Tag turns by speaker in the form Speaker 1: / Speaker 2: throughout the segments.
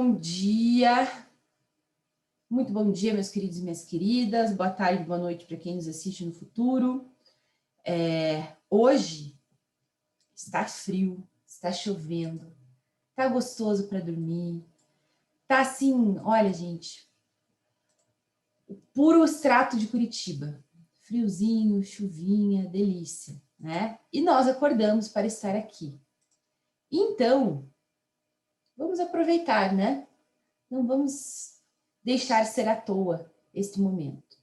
Speaker 1: Bom dia, muito bom dia, meus queridos e minhas queridas, boa tarde, boa noite para quem nos assiste no futuro. Hoje está frio, está chovendo, está gostoso para dormir, está assim, olha gente, o puro extrato de Curitiba, friozinho, chuvinha, delícia, né? E nós acordamos para estar aqui. Então, vamos aproveitar, né? Não vamos deixar ser à toa este momento.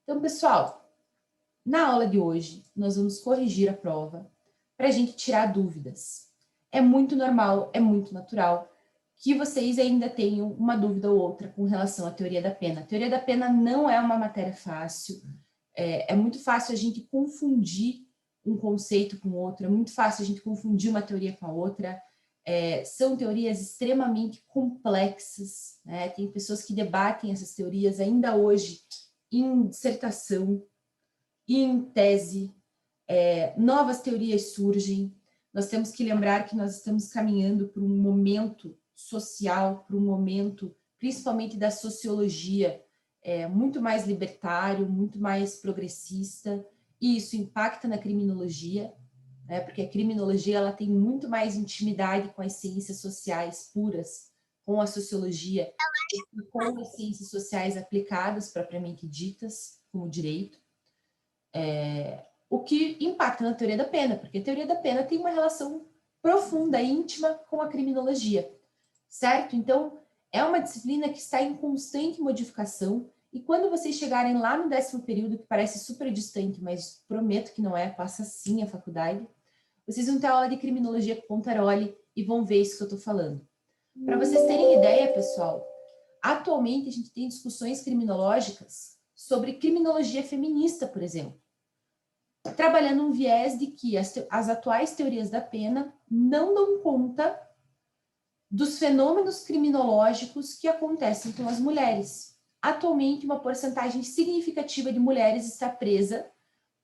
Speaker 1: Então, pessoal, na aula de hoje, nós vamos corrigir a prova para a gente tirar dúvidas. É muito normal, é muito natural que vocês ainda tenham uma dúvida ou outra com relação à teoria da pena. A teoria da pena não é uma matéria fácil, é muito fácil a gente confundir um conceito com outro, é muito fácil a gente confundir uma teoria com a outra. São teorias extremamente complexas, né? Tem pessoas que debatem essas teorias ainda hoje em dissertação, em tese, novas teorias surgem. Nós temos que lembrar que nós estamos caminhando por um momento social, por um momento, principalmente da sociologia, muito mais libertário, muito mais progressista, e isso impacta na criminologia, né, porque a criminologia ela tem muito mais intimidade com as ciências sociais puras, com a sociologia, e com as ciências sociais aplicadas, propriamente ditas, como direito, o que impacta na teoria da pena, porque a teoria da pena tem uma relação profunda, íntima com a criminologia, certo? Então, é uma disciplina que está em constante modificação, e quando vocês chegarem lá no 10º período, que parece super distante, mas prometo que não é, passa sim a faculdade, vocês vão ter aula de criminologia com Pontaroli e vão ver isso que eu estou falando. Para vocês terem ideia, pessoal, atualmente a gente tem discussões criminológicas sobre criminologia feminista, por exemplo, trabalhando um viés de que as atuais teorias da pena não dão conta dos fenômenos criminológicos que acontecem com as mulheres. Atualmente, uma porcentagem significativa de mulheres está presa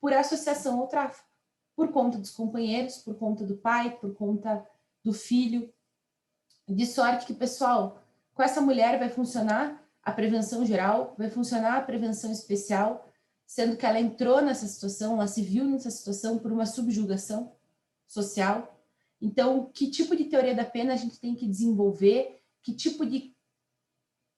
Speaker 1: por associação ao tráfico, por conta dos companheiros, por conta do pai, por conta do filho. De sorte que, pessoal, com essa mulher vai funcionar a prevenção geral, vai funcionar a prevenção especial, sendo que ela entrou nessa situação, ela se viu nessa situação por uma subjugação social. Então, que tipo de teoria da pena a gente tem que desenvolver, que tipo de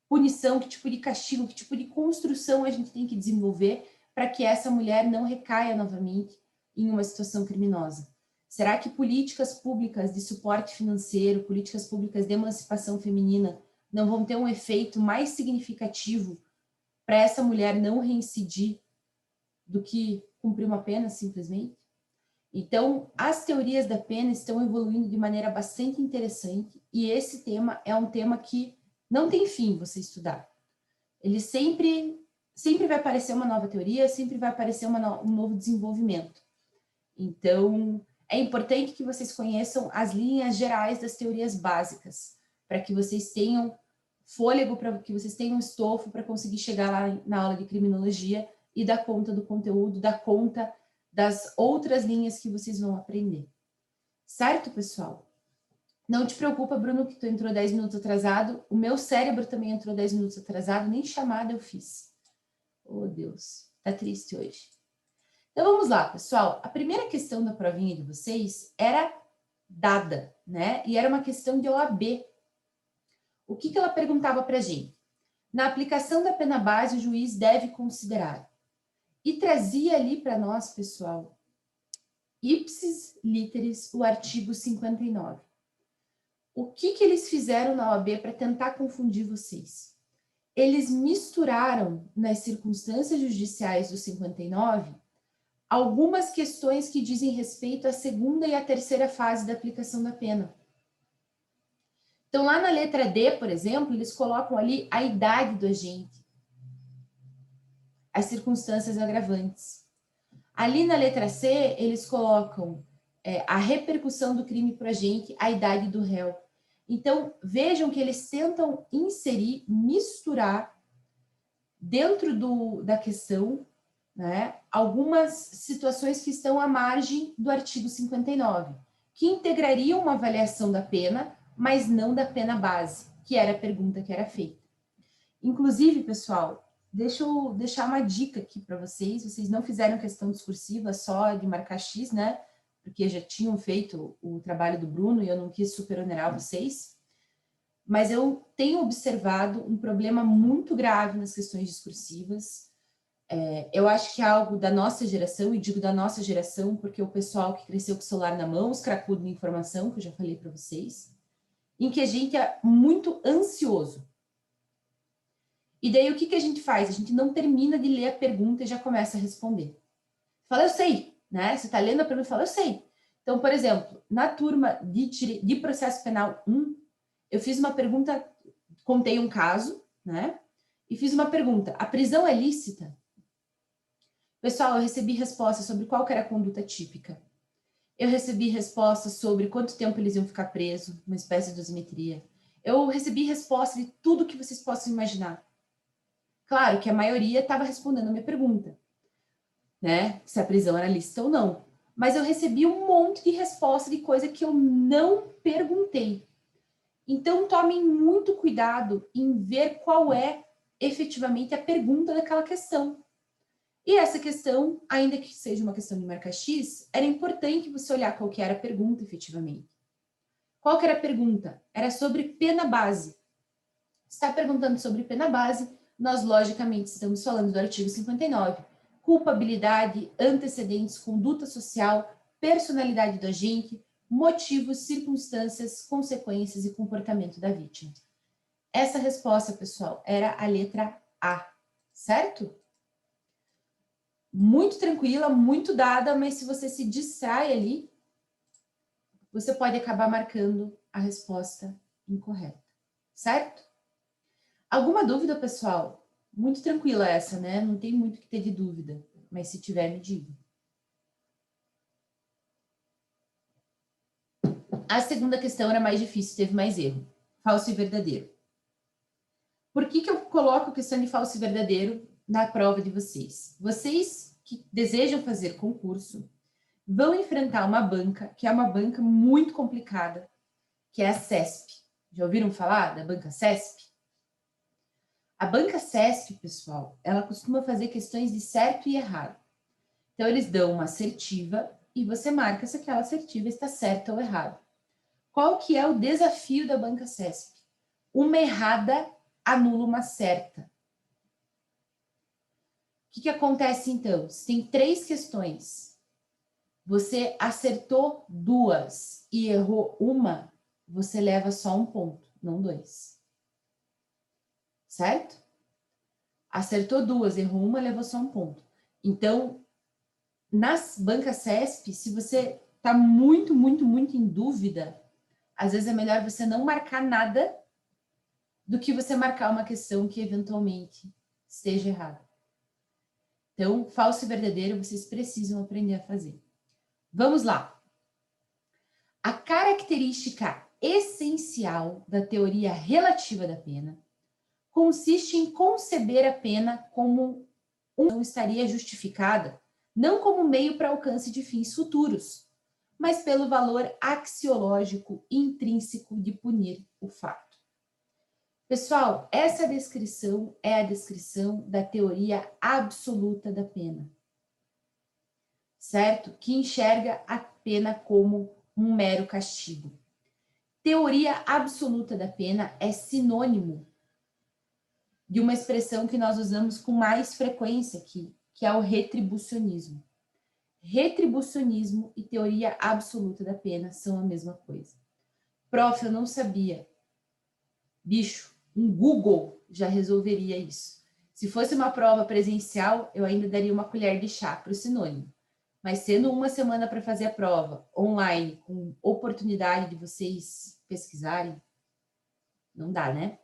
Speaker 1: punição, que tipo de castigo, que tipo de construção a gente tem que desenvolver para que essa mulher não recaia novamente em uma situação criminosa? Será que políticas públicas de suporte financeiro, políticas públicas de emancipação feminina não vão ter um efeito mais significativo para essa mulher não reincidir do que cumprir uma pena, simplesmente? Então, as teorias da pena estão evoluindo de maneira bastante interessante e esse tema é um tema que não tem fim você estudar. Ele sempre vai aparecer uma nova teoria, sempre vai aparecer um novo desenvolvimento. Então, é importante que vocês conheçam as linhas gerais das teorias básicas, para que vocês tenham fôlego, para que vocês tenham estofo para conseguir chegar lá na aula de criminologia e dar conta do conteúdo, dar conta das outras linhas que vocês vão aprender. Certo, pessoal? Não te preocupa, Bruno, que tu entrou 10 minutos atrasado. O meu cérebro também entrou 10 minutos atrasado, nem chamada eu fiz. Oh, Deus, tá triste hoje. Então, vamos lá, pessoal. A primeira questão da provinha de vocês era dada, né? E era uma questão de OAB. O que ela perguntava pra gente? Na aplicação da pena base, o juiz deve considerar. E trazia ali para nós, pessoal, ipsis literis, o artigo 59. O que eles fizeram na OAB para tentar confundir vocês? Eles misturaram nas circunstâncias judiciais do 59 algumas questões que dizem respeito à segunda e à terceira fase da aplicação da pena. Então, lá na letra D, por exemplo, eles colocam ali a idade do agente, as circunstâncias agravantes. Ali na letra C, eles colocam a repercussão do crime para o agente, a idade do réu. Então, vejam que eles tentam inserir, misturar dentro da questão, né, algumas situações que estão à margem do artigo 59, que integrariam uma avaliação da pena, mas não da pena base, que era a pergunta que era feita. Inclusive, pessoal, deixa eu deixar uma dica aqui para vocês. Vocês não fizeram questão discursiva só de marcar X, né? Porque já tinham feito o trabalho do Bruno e eu não quis superonerar vocês. Mas eu tenho observado um problema muito grave nas questões discursivas. Eu acho que é algo da nossa geração, e digo da nossa geração porque o pessoal que cresceu com o celular na mão, os cracudos de informação, que eu já falei para vocês, em que a gente é muito ansioso. E daí o que a gente faz? A gente não termina de ler a pergunta e já começa a responder. Fala, eu sei, né? Você está lendo a pergunta e fala, eu sei. Então, por exemplo, na turma de processo penal 1, eu fiz uma pergunta, contei um caso, né? E fiz uma pergunta, a prisão é lícita? Pessoal, eu recebi resposta sobre qual que era a conduta típica. Eu recebi resposta sobre quanto tempo eles iam ficar presos, uma espécie de dosimetria. Eu recebi resposta de tudo que vocês possam imaginar. Claro que a maioria estava respondendo a minha pergunta, né? Se a prisão era lícita ou não. Mas eu recebi um monte de resposta de coisa que eu não perguntei. Então, tomem muito cuidado em ver qual é efetivamente a pergunta daquela questão. E essa questão, ainda que seja uma questão de marca X, era importante você olhar qual que era a pergunta efetivamente. Qual que era a pergunta? Era sobre pena base. Está perguntando sobre pena base, nós logicamente estamos falando do artigo 59. Culpabilidade, antecedentes, conduta social, personalidade do agente, motivos, circunstâncias, consequências e comportamento da vítima. Essa resposta, pessoal, era a letra A, certo? Muito tranquila, muito dada, mas se você se distrai ali, você pode acabar marcando a resposta incorreta, certo? Alguma dúvida, pessoal? Muito tranquila essa, né? Não tem muito o que ter de dúvida, mas se tiver, me diga. A segunda questão era mais difícil, teve mais erro. Falso e verdadeiro. Por que eu coloco a questão de falso e verdadeiro na prova de vocês? Vocês que desejam fazer concurso vão enfrentar uma banca, que é uma banca muito complicada, que é a CESP. Já ouviram falar da banca CESP? A banca CESP, pessoal, ela costuma fazer questões de certo e errado. Então, eles dão uma assertiva e você marca se aquela assertiva está certa ou errada. Qual que é o desafio da banca CESP? Uma errada anula uma certa. O que acontece, então? Se tem 3 questões, você acertou 2 e errou uma, você leva só 1 ponto, não 2. Certo? Acertou 2, errou uma, levou só 1 ponto. Então, nas bancas CESP, se você está muito em dúvida, às vezes é melhor você não marcar nada do que você marcar uma questão que eventualmente esteja errada. Então, falso e verdadeiro, vocês precisam aprender a fazer. Vamos lá. A característica essencial da teoria relativa da pena consiste em conceber a pena como não estaria justificada, não como meio para alcance de fins futuros, mas pelo valor axiológico intrínseco de punir o fato. Pessoal, essa descrição é a descrição da teoria absoluta da pena, certo? Que enxerga a pena como um mero castigo. Teoria absoluta da pena é sinônimo de uma expressão que nós usamos com mais frequência aqui, que é o retribucionismo. Retribucionismo e teoria absoluta da pena são a mesma coisa. Prof, eu não sabia. Bicho, um Google já resolveria isso. Se fosse uma prova presencial, eu ainda daria uma colher de chá para o sinônimo. Mas sendo uma semana para fazer a prova online, com oportunidade de vocês pesquisarem, não dá, né?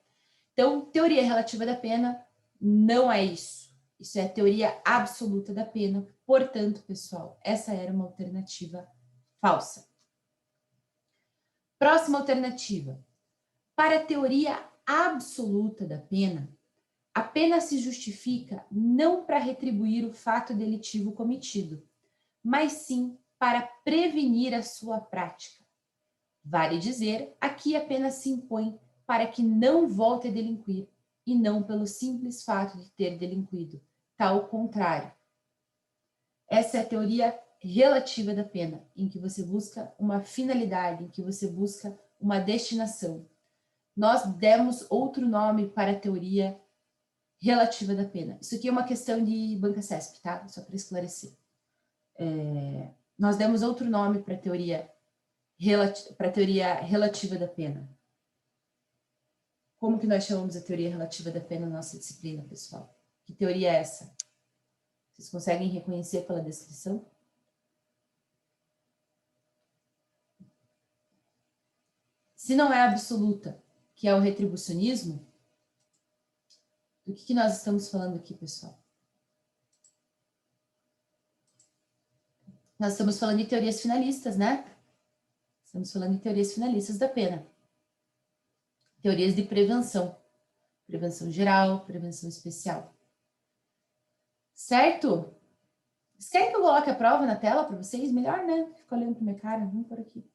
Speaker 1: Então, teoria relativa da pena não é isso. Isso é teoria absoluta da pena. Portanto, pessoal, essa era uma alternativa falsa. Próxima alternativa. Para a teoria absoluta da pena, a pena se justifica não para retribuir o fato delitivo cometido, mas sim para prevenir a sua prática. Vale dizer, aqui a pena se impõe para que não volte a delinquir, e não pelo simples fato de ter delinquido. Tá ao contrário. Essa é a teoria relativa da pena, em que você busca uma finalidade, em que você busca uma destinação. Nós demos outro nome para a teoria relativa da pena. Isso aqui é uma questão de banca CESP, tá? Só para esclarecer. Nós demos outro nome para a teoria relativa da pena. Como que nós chamamos a teoria relativa da pena na nossa disciplina, pessoal? Que teoria é essa? Vocês conseguem reconhecer pela descrição? Se não é absoluta, que é o retribucionismo, do que nós estamos falando aqui, pessoal? Nós estamos falando de teorias finalistas, né? Estamos falando de teorias finalistas da pena. Teorias de prevenção. Prevenção geral, prevenção especial. Certo? Vocês querem que eu coloque a prova na tela para vocês? Melhor, né? Fica olhando para minha cara. Vamos por aqui.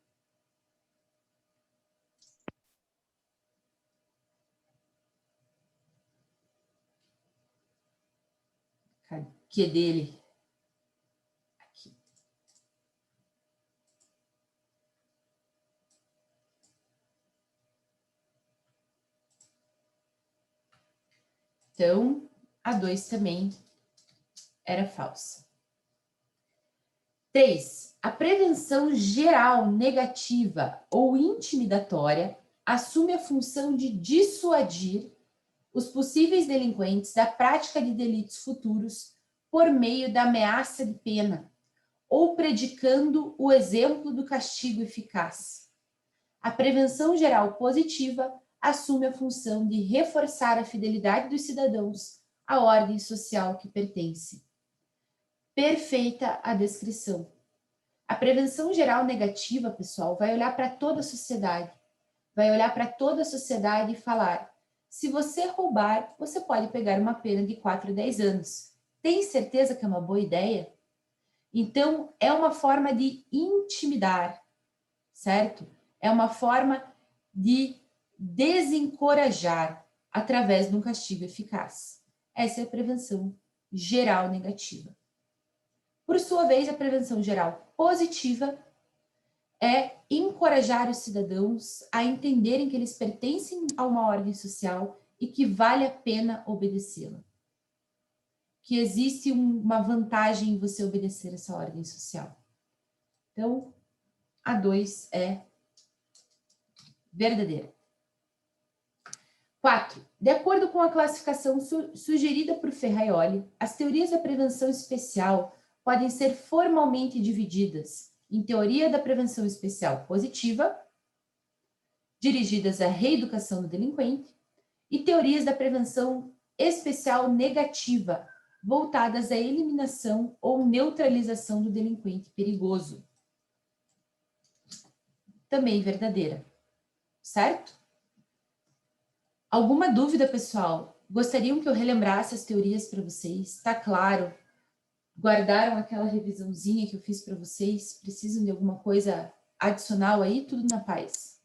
Speaker 1: Cadê dele? Aqui. Então, a 2 também era falsa. 3. A prevenção geral negativa ou intimidatória assume a função de dissuadir os possíveis delinquentes da prática de delitos futuros por meio da ameaça de pena ou predicando o exemplo do castigo eficaz. A prevenção geral positiva assume a função de reforçar a fidelidade dos cidadãos à ordem social que pertence. Perfeita a descrição. A prevenção geral negativa, pessoal, vai olhar para toda a sociedade. Vai olhar para toda a sociedade e falar: se você roubar, você pode pegar uma pena de 4 a 10 anos. Tem certeza que é uma boa ideia? Então, é uma forma de intimidar, certo? É uma forma de desencorajar através de um castigo eficaz. Essa é a prevenção geral negativa. Por sua vez, a prevenção geral positiva é encorajar os cidadãos a entenderem que eles pertencem a uma ordem social e que vale a pena obedecê-la. Que existe uma vantagem em você obedecer essa ordem social. Então, a 2 é verdadeira. 4. De acordo com a classificação sugerida por Ferraioli, as teorias da prevenção especial podem ser formalmente divididas em teoria da prevenção especial positiva, dirigidas à reeducação do delinquente, e teorias da prevenção especial negativa, voltadas à eliminação ou neutralização do delinquente perigoso. Também verdadeira, certo? Alguma dúvida, pessoal? Gostariam que eu relembrasse as teorias para vocês? Tá claro? Guardaram aquela revisãozinha que eu fiz para vocês? Precisam de alguma coisa adicional aí? Tudo na paz.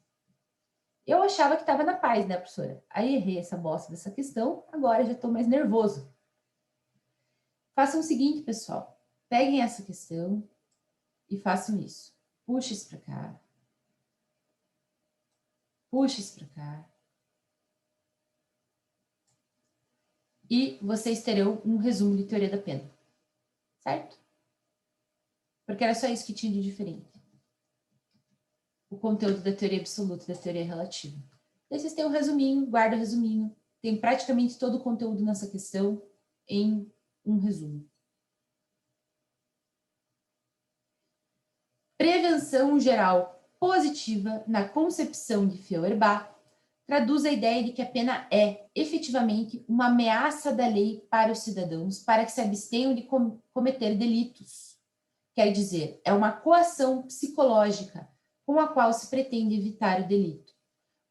Speaker 1: Eu achava que estava na paz, né, professora? Aí errei essa bosta dessa questão, agora já estou mais nervoso. Façam o seguinte, pessoal. Peguem essa questão e façam isso. Puxa isso para cá. Puxa isso para cá. E vocês terão um resumo de teoria da pena. Certo? Porque era só isso que tinha de diferente. O conteúdo da teoria absoluta e da teoria relativa. Daí vocês têm um resuminho, guarda o resuminho. Tem praticamente todo o conteúdo nessa questão em um resumo. Prevenção geral positiva na concepção de Feuerbach traduz a ideia de que a pena é, efetivamente, uma ameaça da lei para os cidadãos para que se abstenham de cometer delitos. Quer dizer, é uma coação psicológica com a qual se pretende evitar o delito.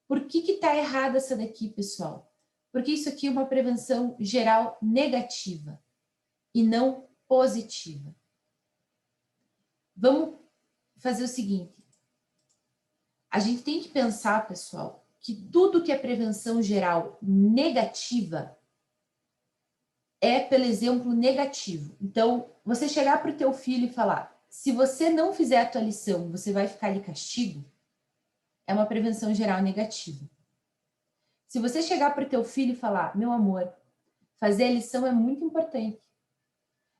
Speaker 1: Por que está errada essa daqui, pessoal? Porque isso aqui é uma prevenção geral negativa e não positiva. Vamos fazer o seguinte. A gente tem que pensar, pessoal, que tudo que é prevenção geral negativa é pelo exemplo negativo. Então, você chegar para o teu filho e falar, se você não fizer a tua lição, você vai ficar de castigo, é uma prevenção geral negativa. Se você chegar para o teu filho e falar, meu amor, fazer a lição é muito importante.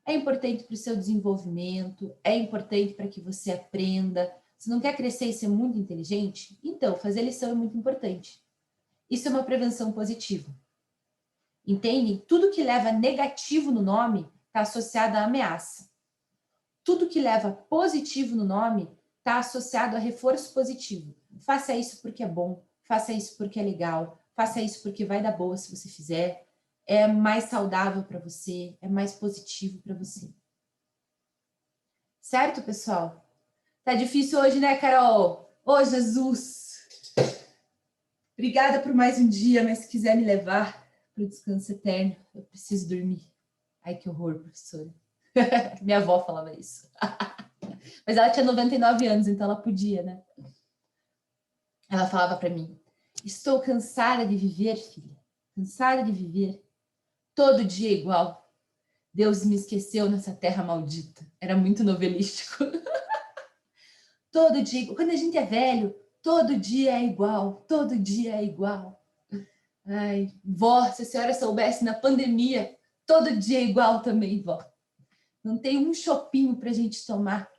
Speaker 1: É importante para o seu desenvolvimento, é importante para que você aprenda. Você não quer crescer e ser muito inteligente? Então, fazer a lição é muito importante. Isso é uma prevenção positiva. Entendem? Tudo que leva negativo no nome está associado à ameaça. Tudo que leva positivo no nome está associado a reforço positivo. Faça isso porque é bom, faça isso porque é legal, faça isso porque vai dar boa se você fizer, é mais saudável para você, é mais positivo para você. Certo, pessoal? Tá difícil hoje, né, Carol? Ô, Jesus! Obrigada por mais um dia, mas se quiser me levar para o descanso eterno, eu preciso dormir. Ai, que horror, professora. Minha avó falava isso. Mas ela tinha 99 anos, então ela podia, né? Ela falava para mim, estou cansada de viver, filha. Cansada de viver. Todo dia igual. Deus me esqueceu nessa terra maldita. Era muito novelístico. Todo dia, quando a gente é velho, todo dia é igual. Todo dia é igual. Ai, vó, se a senhora soubesse na pandemia, todo dia é igual também, vó. Não tem um chopinho pra gente tomar.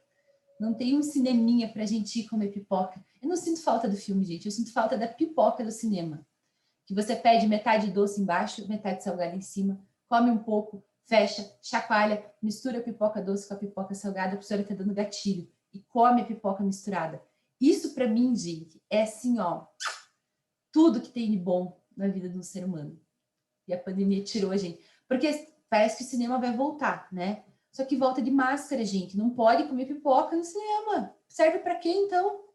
Speaker 1: Não tem um cineminha pra gente ir comer pipoca. Eu não sinto falta do filme, gente. Eu sinto falta da pipoca do cinema. Que você pede metade doce embaixo, metade salgada em cima, come um pouco, fecha, chacoalha, mistura a pipoca doce com a pipoca salgada, a professora tá dando gatilho. E come a pipoca misturada. Isso pra mim, gente, é assim, ó, tudo que tem de bom na vida de um ser humano. E a pandemia tirou a gente. Porque parece que o cinema vai voltar, né? Só que volta de máscara, gente. Não pode comer pipoca no cinema. Serve para quê, então?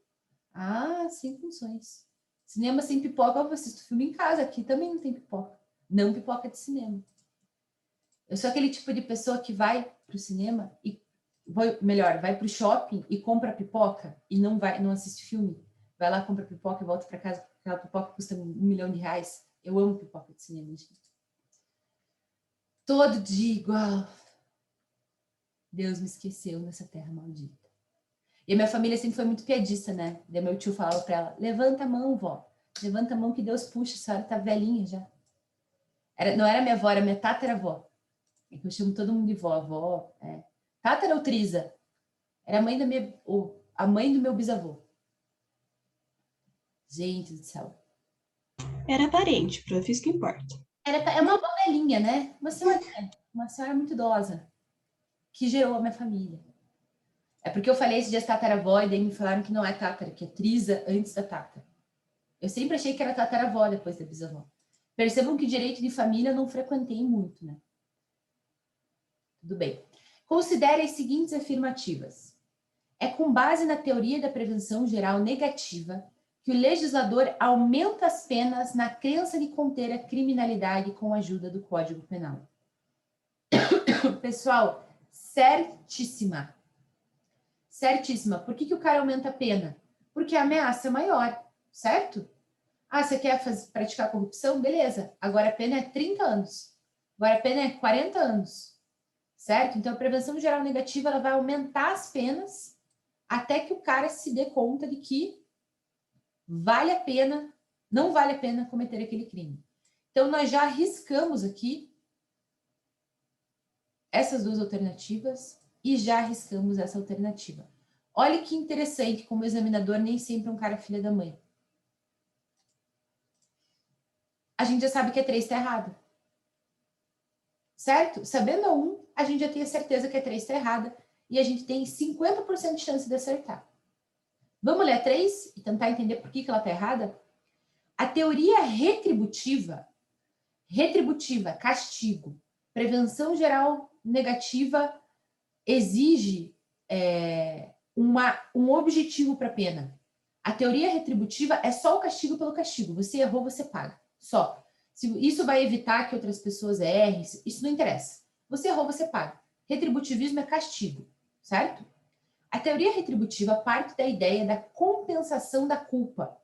Speaker 1: Ah, sem funções. Cinema sem pipoca, eu assisto filme em casa. Aqui também não tem pipoca. Não pipoca de cinema. Eu sou aquele tipo de pessoa que vai pro cinema e vai pro shopping e compra pipoca e não assiste filme. Vai lá, compra pipoca e volta para casa porque aquela pipoca custa R$1 milhão. Eu amo pipoca de cinema, gente. Todo dia igual. Deus me esqueceu nessa terra maldita. E a minha família sempre foi muito piadista, né? Daí meu tio falava pra ela, levanta a mão, vó. Levanta a mão que Deus puxa, a senhora tá velhinha já. Não era minha avó, era minha tataravó. É que eu chamo todo mundo de vó. Avó, é. Tátara ou Trisa? Era a mãe a mãe do meu bisavô. Gente do céu.
Speaker 2: Era parente, prof, isso que importa.
Speaker 1: É uma avó velhinha, né? Uma senhora muito idosa, que gerou a minha família. É porque eu falei esse dia tataravó e daí me falaram que não é tátara, que é Trisa antes da tátara. Eu sempre achei que era tataravó depois da bisavó. Percebam que direito de família eu não frequentei muito, né? Tudo bem. Considere as seguintes afirmativas. É com base na teoria da prevenção geral negativa que o legislador aumenta as penas na crença de conter a criminalidade com a ajuda do Código Penal. Pessoal, certíssima. Certíssima. Por que o cara aumenta a pena? Porque a ameaça é maior, certo? Ah, você quer praticar corrupção? Beleza. Agora a pena é 30 anos. Agora a pena é 40 anos. Certo? Então a prevenção geral negativa ela vai aumentar as penas até que o cara se dê conta de que vale a pena, não vale a pena cometer aquele crime. Então nós já arriscamos aqui essas duas alternativas e já arriscamos essa alternativa. Olha que interessante como o examinador nem sempre é um cara filha da mãe. A gente já sabe que a 3 está errada. Certo? Sabendo a 1, a gente já tem a certeza que a 3 está errada e a gente tem 50% de chance de acertar. Vamos ler a 3 e tentar entender por que ela está errada? A teoria retributiva, castigo, prevenção geral negativa, exige um objetivo para a pena. A teoria retributiva é só o castigo pelo castigo. Você errou, você paga. Só. Se isso vai evitar que outras pessoas errem, isso não interessa. Você errou, você paga. Retributivismo é castigo, certo? A teoria retributiva parte da ideia da compensação da culpa.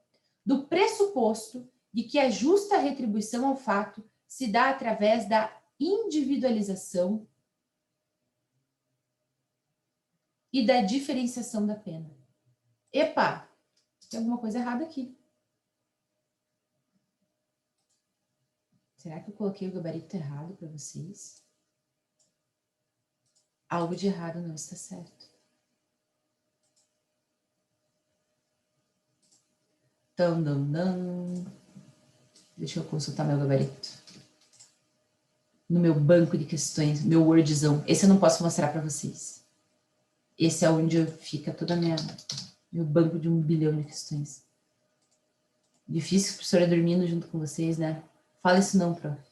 Speaker 1: do pressuposto de que a justa retribuição ao fato se dá através da individualização e da diferenciação da pena. Epa, tem alguma coisa errada aqui. Será que eu coloquei o gabarito errado para vocês? Algo de errado não está certo. Deixa eu consultar meu gabarito. No meu banco de questões, meu Wordzão. Esse eu não posso mostrar para vocês. Esse é onde fica toda meu banco de 1 bilhão de questões. Difícil a professora dormindo junto com vocês, né? Fala isso não, prof.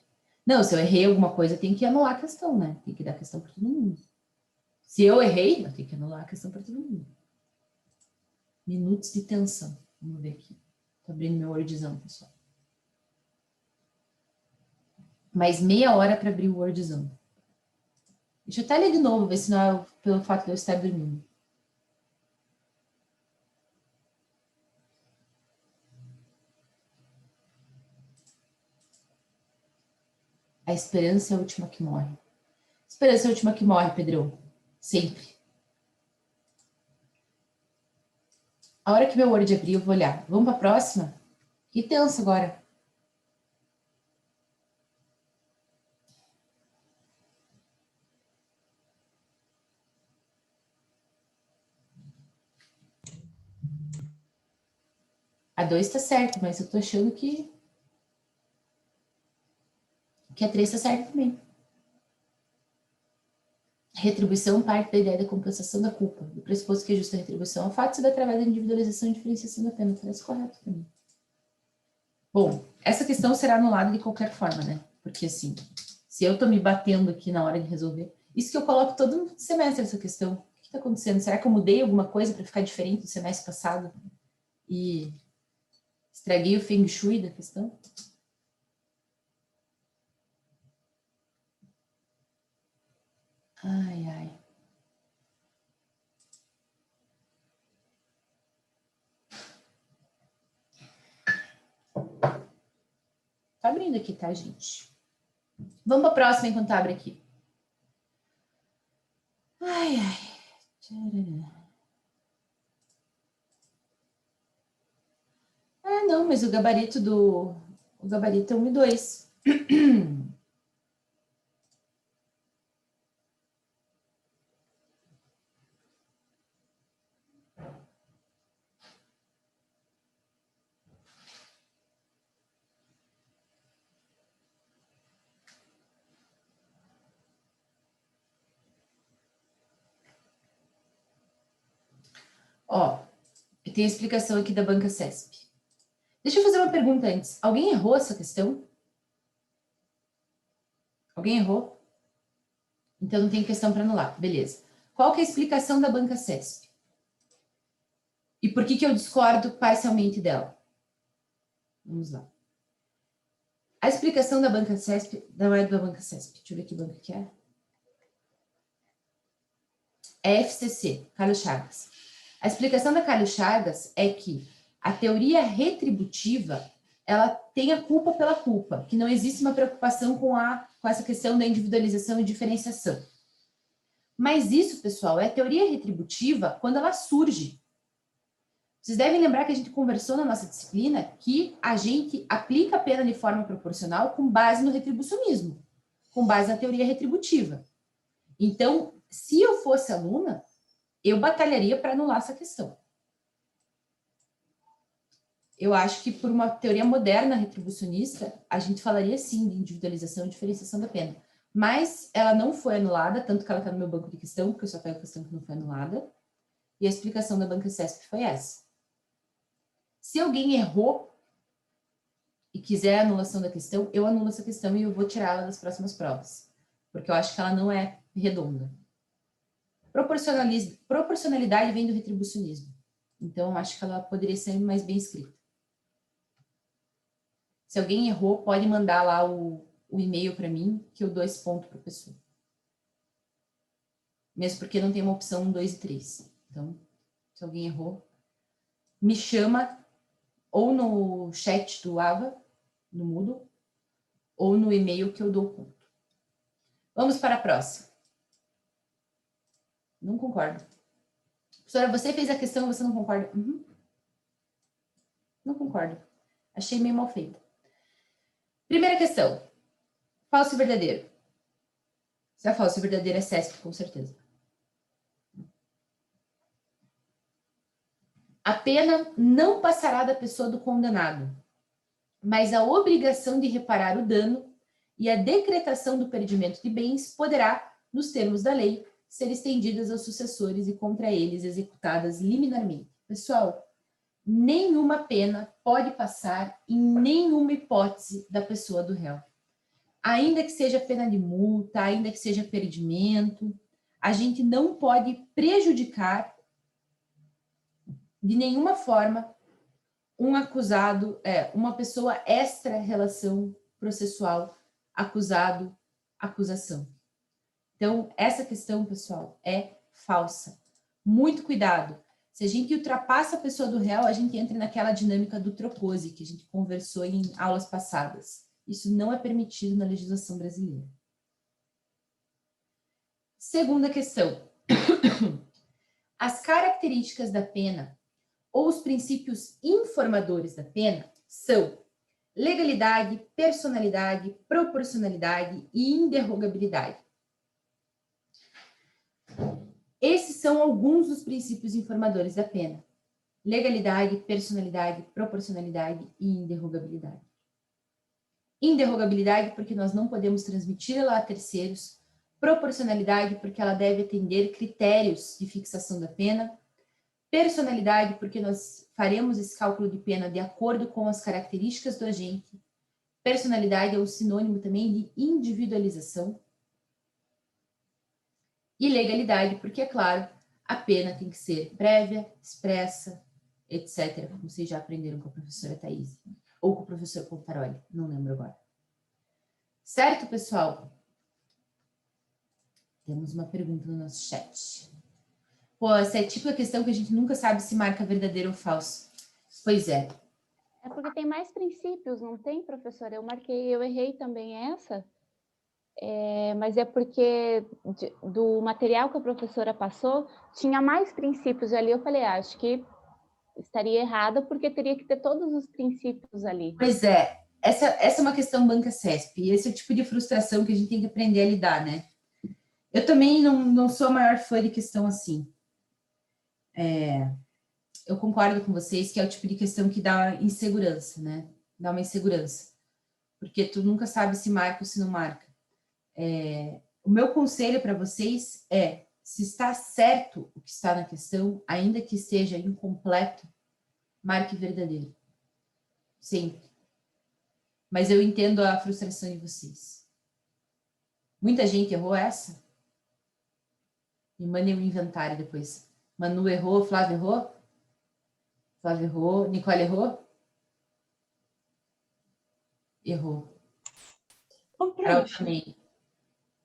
Speaker 1: Não, se eu errei alguma coisa, tem que anular a questão, né? Tem que dar a questão para todo mundo. Se eu errei, eu tenho que anular a questão para todo mundo. Minutos de tensão. Vamos ver aqui. Tô abrindo meu Wordzão, pessoal. Mais meia hora para abrir o Wordzão. Deixa eu até ler de novo, ver se não é pelo fato de eu estar dormindo. A esperança é a última que morre. Esperança é a última que morre, Pedrão. Sempre. A hora que meu Word abrir, eu vou olhar. Vamos para a próxima? Que tenso agora. A 2 está certo, mas eu tô achando que a 3 está certo também. Retribuição parte da ideia da compensação da culpa, do pressuposto que a justa retribuição ao fato se dá através da individualização e diferenciação da pena. Parece correto para mim. Bom, essa questão será anulada de qualquer forma, né? Porque assim, se eu tô me batendo aqui na hora de resolver, isso que eu coloco todo semestre essa questão. O que está acontecendo? Será que eu mudei alguma coisa para ficar diferente do semestre passado? E estraguei o feng shui da questão? Ai, ai. Tá abrindo aqui, tá, gente? Vamos para a próxima enquanto abre aqui. Ai, ai. Ah, não, mas o gabarito o gabarito é 1 e 2. Ó, eu tenho a explicação aqui da banca CESP. Deixa eu fazer uma pergunta antes. Alguém errou essa questão? Alguém errou? Então não tem questão para anular. Beleza. Qual que é a explicação da banca CESP? E por que eu discordo parcialmente dela? Vamos lá. A explicação da banca CESP, não é da banca CESP. Deixa eu ver que banca que é. É FCC, Carlos Chagas. A explicação da Carlos Chagas é que a teoria retributiva, ela tem a culpa pela culpa, que não existe uma preocupação com essa questão da individualização e diferenciação. Mas isso, pessoal, é a teoria retributiva quando ela surge. Vocês devem lembrar que a gente conversou na nossa disciplina que a gente aplica a pena de forma proporcional com base no retribucionismo, com base na teoria retributiva. Então, se eu fosse aluna, eu batalharia para anular essa questão. Eu acho que por uma teoria moderna retribucionista, a gente falaria sim de individualização e diferenciação da pena. Mas ela não foi anulada, tanto que ela está no meu banco de questão, porque eu só pego a questão que não foi anulada. E a explicação da banca CESP foi essa. Se alguém errou e quiser a anulação da questão, eu anulo essa questão e eu vou tirá-la das próximas provas. Porque eu acho que ela não é redonda. Proporcionalidade vem do retribucionismo. Então, eu acho que ela poderia ser mais bem escrita. Se alguém errou, pode mandar lá o e-mail para mim, que eu dou esse ponto para a pessoa. Mesmo porque não tem uma opção 1, 2 e 3. Então, se alguém errou, me chama ou no chat do Ava, no Moodle, ou no e-mail que eu dou conta. Vamos para a próxima. Não concordo. Professora, você fez a questão e você não concorda? Uhum. Não concordo. Achei meio mal feita. Primeira questão. Falso e verdadeiro. Se é falso e verdadeiro é CESP, com certeza. A pena não passará da pessoa do condenado, mas a obrigação de reparar o dano e a decretação do perdimento de bens poderá, nos termos da lei, ser estendidas aos sucessores e contra eles executadas liminarmente. Pessoal, nenhuma pena pode passar em nenhuma hipótese da pessoa do réu. Ainda que seja pena de multa, ainda que seja perdimento, a gente não pode prejudicar de nenhuma forma um acusado, uma pessoa extra relação processual, acusado, acusação. Então, essa questão, pessoal, é falsa. Muito cuidado. Se a gente ultrapassa a pessoa do réu, a gente entra naquela dinâmica do tropose, que a gente conversou em aulas passadas. Isso não é permitido na legislação brasileira. Segunda questão. As características da pena ou os princípios informadores da pena são legalidade, personalidade, proporcionalidade e inderrogabilidade. Esses são alguns dos princípios informadores da pena. Legalidade, personalidade, proporcionalidade e inderrogabilidade. Inderrogabilidade, porque nós não podemos transmitir ela a terceiros. Proporcionalidade, porque ela deve atender critérios de fixação da pena. Personalidade, porque nós faremos esse cálculo de pena de acordo com as características do agente. Personalidade é um sinônimo também de individualização. E legalidade, porque, é claro, a pena tem que ser prévia, expressa, etc., como vocês já aprenderam com a professora Thaís, ou com o professor Pontaroli, não lembro agora. Certo, pessoal? Temos uma pergunta no nosso chat. Pô, essa é a típica questão que a gente nunca sabe se marca verdadeiro ou falso. Pois é.
Speaker 3: É porque tem mais princípios, não tem, professora? Eu errei também essa. Mas é porque do material que a professora passou, tinha mais princípios ali. Eu falei, acho que estaria errada, porque teria que ter todos os princípios ali.
Speaker 1: Pois é, essa é uma questão banca CESP, e esse é o tipo de frustração que a gente tem que aprender a lidar, né? Eu também não sou a maior fã de questão assim. Eu concordo com vocês que é o tipo de questão que dá insegurança, né? Dá uma insegurança. Porque tu nunca sabe se marca ou se não marca. O meu conselho para vocês é, se está certo o que está na questão, ainda que esteja incompleto, marque verdadeiro. Sempre. Mas eu entendo a frustração de vocês. Muita gente errou essa? Me mandem um inventário depois. Manu errou, Flávio errou? Flávio errou, Nicole errou? Errou. Carol também.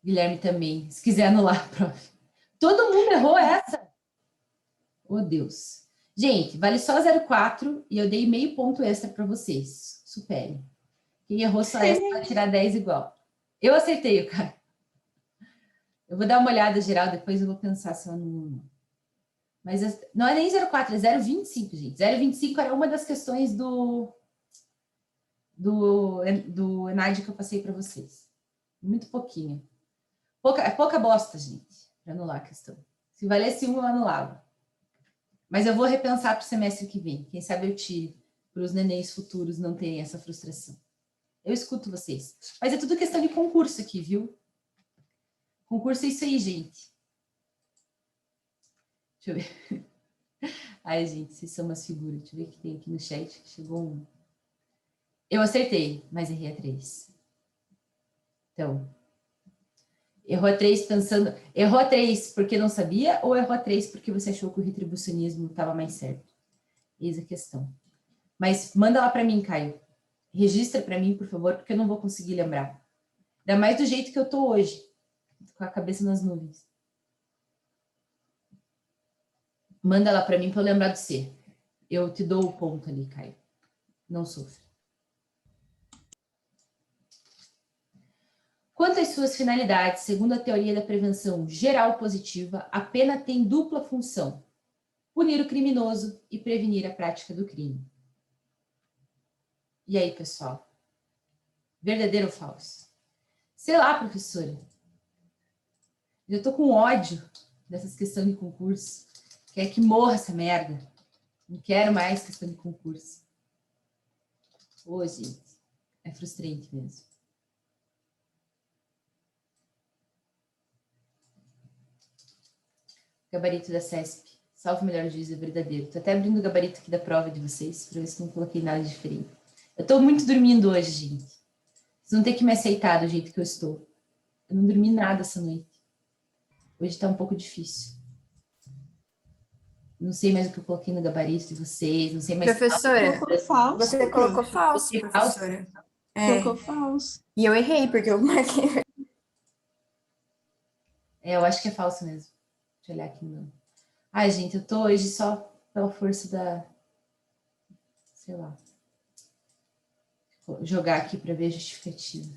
Speaker 1: Guilherme também. Se quiser anular, prof. Todo mundo errou essa? Oh, Deus. Gente, vale só 0,4 e eu dei meio ponto extra para vocês. Superem. Quem errou só essa vai tirar 10 igual. Eu acertei, cara. Eu vou dar uma olhada geral, depois eu vou pensar se eu não... Mas não é nem 0,4, é 0,25, gente. 0,25 era uma das questões do ENAD que eu passei para vocês. Muito pouquinho. É pouca bosta, gente, para anular a questão. Se valesse um, eu anulava. Mas eu vou repensar para o semestre que vem. Quem sabe eu tire para os nenéns futuros não terem essa frustração. Eu escuto vocês. Mas é tudo questão de concurso aqui, viu? Concurso é isso aí, gente. Deixa eu ver. Ai, gente, vocês são umas figuras. Deixa eu ver o que tem aqui no chat. Chegou um. Eu acertei, mas errei a 3. Então, errou a 3 pensando... Errou a 3 porque não sabia ou errou a 3 porque você achou que o retribucionismo estava mais certo? Eis a questão. Mas manda lá para mim, Caio. Registra para mim, por favor, porque eu não vou conseguir lembrar. Ainda mais do jeito que eu tô hoje. Com a cabeça nas nuvens. Manda lá para mim para eu lembrar de você. Eu te dou o ponto ali, Caio. não sofra. Quanto às suas finalidades, segundo a teoria da prevenção geral positiva, a pena tem dupla função: punir o criminoso e prevenir a prática do crime. E aí, pessoal? Verdadeiro ou falso? Sei lá, professora. Eu tô com ódio dessas questões de concurso. Quer que morra essa merda. Não quero mais questão de concurso. Ô, gente, é frustrante mesmo. Gabarito da CESP. Salve o melhor juiz, é verdadeiro. Tô até abrindo o gabarito aqui da prova de vocês, para ver se não coloquei nada diferente. Eu tô muito dormindo hoje, gente. Vocês vão ter que me aceitar do jeito que eu estou. Eu não dormi nada essa noite. Hoje tá um pouco difícil. Não sei mais o que eu coloquei no gabarito de vocês, não sei mais...
Speaker 4: Professora,
Speaker 2: Colocou falso.
Speaker 4: você colocou falso,
Speaker 1: Coloquei
Speaker 4: professora.
Speaker 2: Colocou falso.
Speaker 4: E eu errei, porque eu marquei.
Speaker 1: Eu acho que é falso mesmo. Deixa eu olhar aqui. Não. Ai, gente, eu tô hoje só pela força da... Sei lá. Vou jogar aqui para ver a justificativa.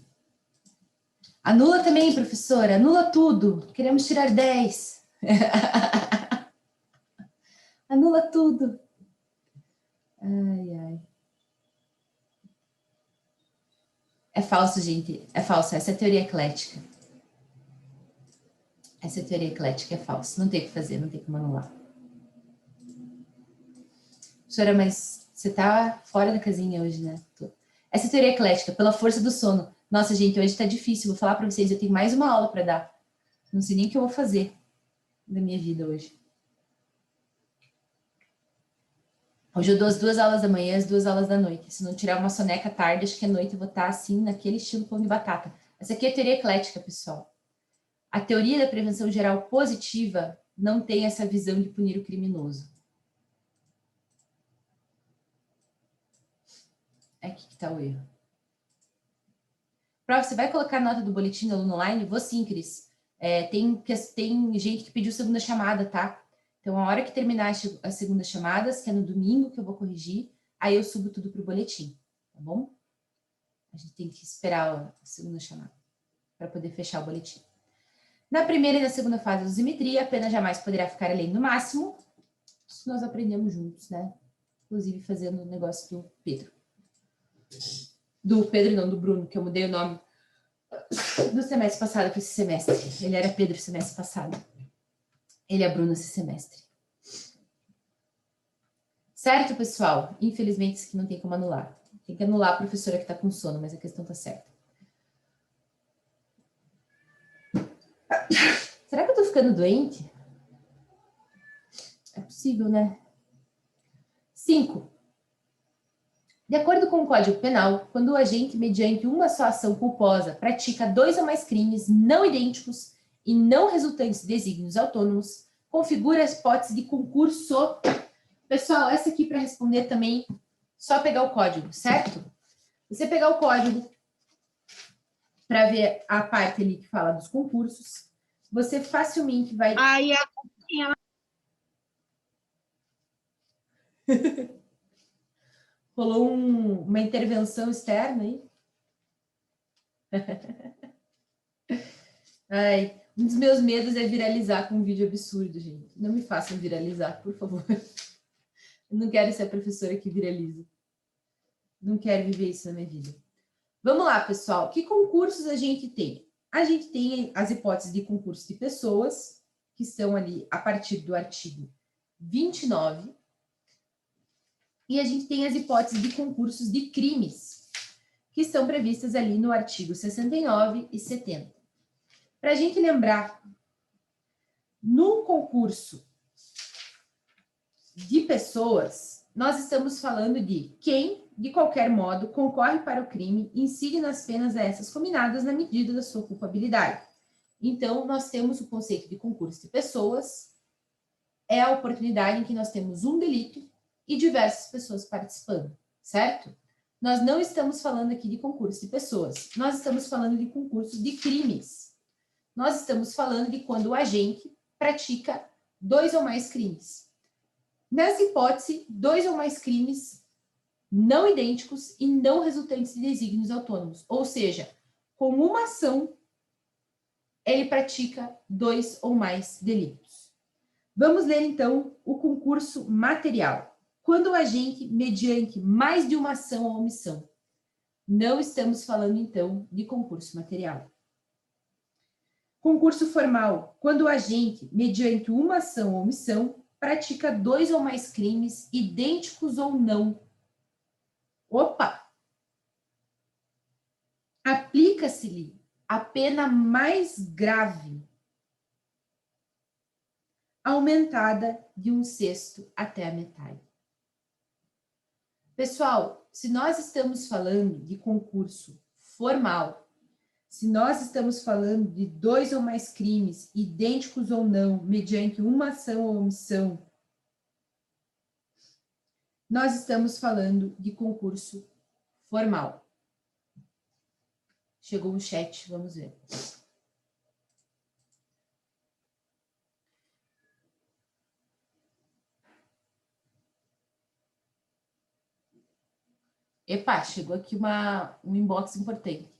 Speaker 1: Anula também, professora. Anula tudo. Queremos tirar 10. Anula tudo. Ai, ai. É falso, gente. É falso. Essa é a teoria eclética. Essa teoria eclética é falsa. Não tem o que fazer, não tem como anular. Professora, mas você tá fora da casinha hoje, né? Essa teoria eclética, pela força do sono. Nossa, gente, hoje tá difícil. Vou falar para vocês, eu tenho mais uma aula para dar. Não sei nem o que eu vou fazer da minha vida hoje. Hoje eu dou as 2 aulas da manhã e as 2 aulas da noite. Se não tirar uma soneca à tarde, acho que à noite eu vou estar assim, naquele estilo pão de batata. Essa aqui é a teoria eclética, pessoal. A teoria da prevenção geral positiva não tem essa visão de punir o criminoso. É aqui que está o erro. Prof, você vai colocar a nota do boletim do aluno online? Vou sim, Cris. Tem gente que pediu segunda chamada, tá? Então, a hora que terminar as segundas chamadas, que é no domingo que eu vou corrigir, aí eu subo tudo para o boletim, tá bom? A gente tem que esperar a segunda chamada para poder fechar o boletim. Na primeira e na segunda fase da dosimetria, a pena jamais poderá ficar além do máximo. Isso nós aprendemos juntos, né? Inclusive fazendo o negócio do Pedro. Do Pedro não, do Bruno, que eu mudei o nome do semestre passado para esse semestre. Ele era Pedro semestre passado. Ele é Bruno esse semestre. Certo, pessoal? Infelizmente, isso aqui não tem como anular. Tem que anular a professora que está com sono, mas a questão está certa. Será que eu tô ficando doente? É possível, né? 5. De acordo com o Código Penal, quando o agente, mediante uma só ação culposa, pratica 2 ou mais crimes não idênticos e não resultantes de desígnios autônomos, configura a hipótese de concurso. Pessoal, essa aqui para responder também, só pegar o código, certo? Você pegar o código para ver a parte ali que fala dos concursos, você facilmente vai...
Speaker 2: Aí a
Speaker 1: Rolou uma intervenção externa aí. Ai, um dos meus medos é viralizar com um vídeo absurdo, gente. Não me façam viralizar, por favor. Eu não quero ser a professora que viraliza. Não quero viver isso na minha vida. Vamos lá, pessoal. Que concursos a gente tem? A gente tem as hipóteses de concurso de pessoas, que estão ali a partir do artigo 29. E a gente tem as hipóteses de concursos de crimes, que estão previstas ali no artigo 69 e 70. Para a gente lembrar, no concurso de pessoas, nós estamos falando de quem, de qualquer modo, concorre para o crime e incide nas penas a essas combinadas na medida da sua culpabilidade. Então, nós temos o conceito de concurso de pessoas, é a oportunidade em que nós temos um delito e diversas pessoas participando, certo? Nós não estamos falando aqui de concurso de pessoas, nós estamos falando de concurso de crimes. Nós estamos falando de quando o agente pratica 2 ou mais crimes. Nessa hipótese, 2 ou mais crimes não idênticos e não resultantes de desígnios autônomos. Ou seja, com uma ação, ele pratica 2 ou mais delitos. Vamos ler, então, o concurso material. Quando o agente, mediante mais de uma ação ou omissão. Não estamos falando, então, de concurso material. Concurso formal. Quando o agente, mediante uma ação ou omissão, pratica 2 ou mais crimes, idênticos ou não. Opa! Aplica-se-lhe a pena mais grave, aumentada de 1/6 até a metade. Pessoal, se nós estamos falando de concurso formal, se nós estamos falando de 2 ou mais crimes, idênticos ou não, mediante uma ação ou omissão, nós estamos falando de concurso formal. Chegou um chat, vamos ver. Epa, chegou aqui um inbox importante.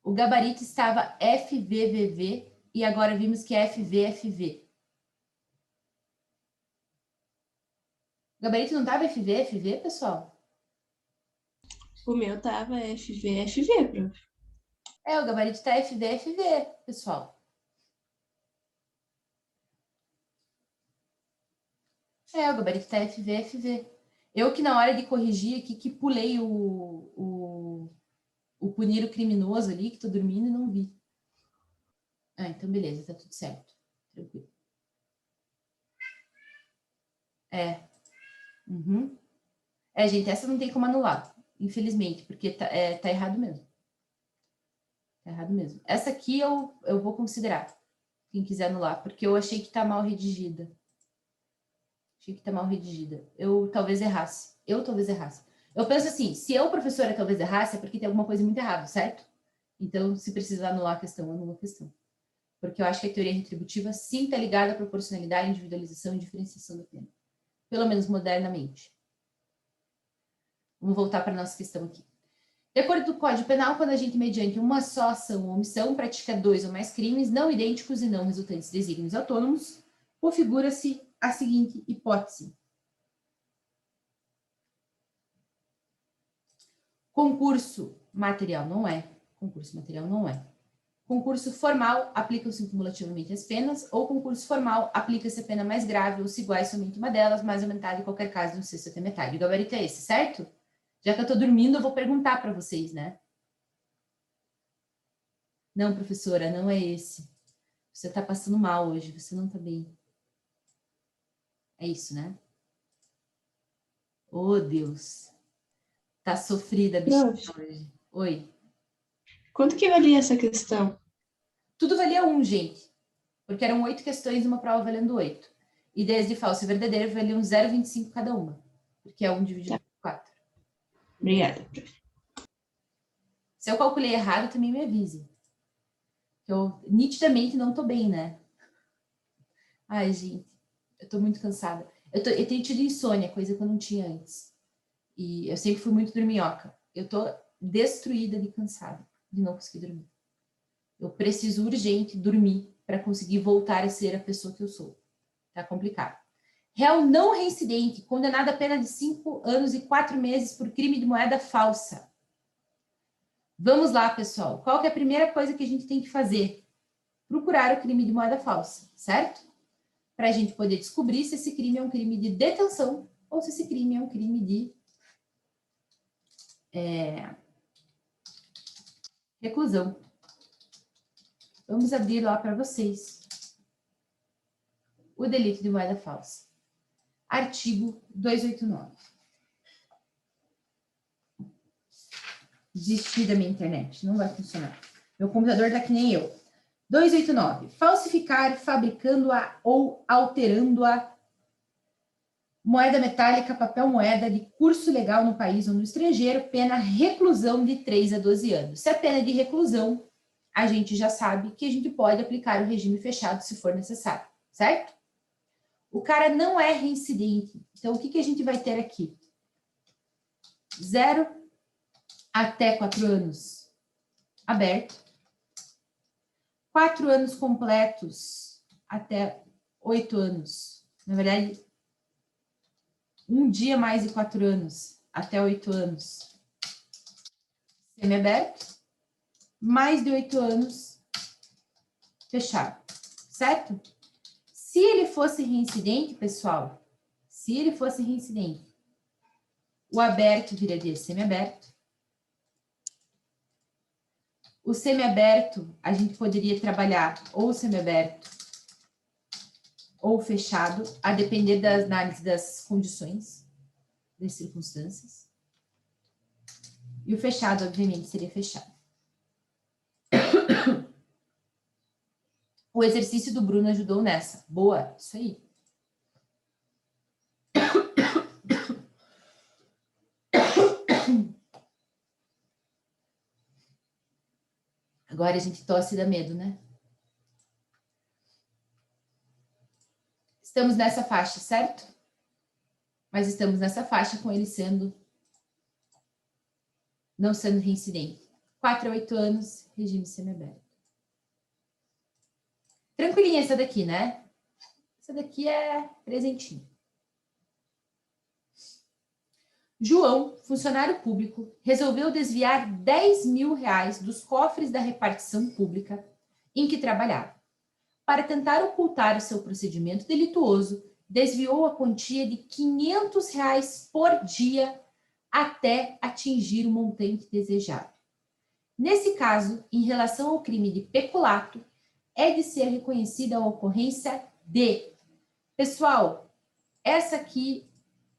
Speaker 1: O gabarito estava FVVV e agora vimos que é FVFV. O gabarito não estava FVFV, pessoal?
Speaker 2: O meu tava FVFV, prof.
Speaker 1: O gabarito está FVFV, pessoal. O gabarito está FVFV. Eu que na hora de corrigir aqui, que pulei o punir o criminoso ali, que tô dormindo e não vi. Então beleza, tá tudo certo. Tranquilo. Uhum. Gente, essa não tem como anular, infelizmente, porque tá errado mesmo. Tá errado mesmo. Essa aqui eu vou considerar, quem quiser anular, porque eu achei que tá mal redigida. Eu talvez errasse. Eu penso assim, se eu, professora, talvez errasse, é porque tem alguma coisa muito errada, certo? Então, se precisar anular a questão, anula a questão. Porque eu acho que a teoria retributiva sim está ligada à proporcionalidade, individualização e diferenciação da pena. Pelo menos modernamente. Vamos voltar para a nossa questão aqui. De acordo com o Código Penal, quando a gente, mediante uma só ação ou omissão, pratica 2 ou mais crimes não idênticos e não resultantes de desígnios autônomos, configura-se a seguinte hipótese. Concurso material não é. Concurso formal, aplicam-se cumulativamente as penas, ou concurso formal, aplica-se a pena mais grave ou se iguais somente uma delas, mais aumentada em qualquer caso de 1/6 até metade. O gabarito é esse, certo? Já que eu estou dormindo, eu vou perguntar para vocês, né? Não, professora, não é esse. Você está passando mal hoje, você não está bem. É isso, né? Oh, Deus. Tá sofrida a bichinha hoje. Oi.
Speaker 2: Quanto que valia essa questão?
Speaker 1: Tudo valia 1, gente. Porque eram 8 questões e uma prova valendo 8. Ideias de falso e verdadeiro valiam 0,25 cada uma. Porque é 1 dividido por 4.
Speaker 2: Obrigada.
Speaker 1: Se eu calculei errado, também me avise. Eu nitidamente não tô bem, né? Ai, gente. Eu tô muito cansada. Eu tenho tido insônia, coisa que eu não tinha antes. E eu sempre fui muito dorminhoca. Eu tô destruída de cansada, de não conseguir dormir. Eu preciso urgente dormir para conseguir voltar a ser a pessoa que eu sou. Tá complicado. Réu não reincidente, condenado a pena de 5 anos e 4 meses por crime de moeda falsa. Vamos lá, pessoal. Qual que é a primeira coisa que a gente tem que fazer? Procurar o crime de moeda falsa, certo? Para a gente poder descobrir se esse crime é um crime de detenção ou se esse crime é um crime de reclusão. Vamos abrir lá para vocês o delito de moeda falsa. Artigo 289. Desistir da minha internet, não vai funcionar. Meu computador tá que nem eu. 289. Falsificar, fabricando-a ou alterando-a moeda metálica, papel moeda de curso legal no país ou no estrangeiro, pena reclusão de 3 a 12 anos. Se a pena é de reclusão, a gente já sabe que a gente pode aplicar o regime fechado se for necessário, certo? O cara não é reincidente. Então, o que a gente vai ter aqui? 0 até 4 anos aberto. 4 anos completos até 8 anos. Na verdade, um dia mais de 4 anos até 8 anos. Semiaberto. Mais de 8 anos fechado. Certo? Se ele fosse reincidente, pessoal, se ele fosse reincidente, o aberto viraria semiaberto. O semiaberto, a gente poderia trabalhar ou semiaberto ou fechado, a depender da análise das condições, das circunstâncias. E o fechado, obviamente, seria fechado. O exercício do Bruno ajudou nessa. Boa, isso aí. Agora a gente tosse e dá medo, né? Estamos nessa faixa, certo? Mas estamos nessa faixa com ele não sendo reincidente. 4 a 8 anos, regime semiaberto. Tranquilinha essa daqui, né? Essa daqui é presentinho. João, funcionário público, resolveu desviar 10 mil reais dos cofres da repartição pública em que trabalhava. Para tentar ocultar o seu procedimento delituoso, desviou a quantia de 500 reais por dia até atingir o montante desejado. Nesse caso, em relação ao crime de peculato, é de ser reconhecida a ocorrência de... Pessoal, essa aqui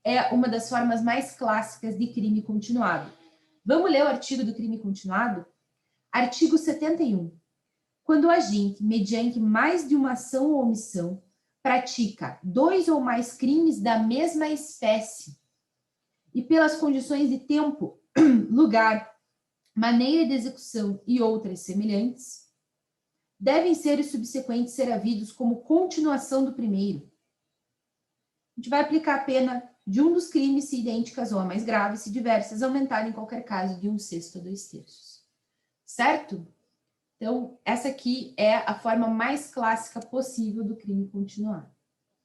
Speaker 1: é uma das formas mais clássicas de crime continuado. Vamos ler o artigo do crime continuado? Artigo 71. Quando o agente, mediante mais de uma ação ou omissão, pratica 2 ou mais crimes da mesma espécie e pelas condições de tempo, lugar, maneira de execução e outras semelhantes, devem ser os subsequentes ser havidos como continuação do primeiro. A gente vai aplicar a pena de um dos crimes se idênticas ou a mais grave, se diversas, aumentar em qualquer caso de 1/6 a 2/3. Certo? Então, essa aqui é a forma mais clássica possível do crime continuado.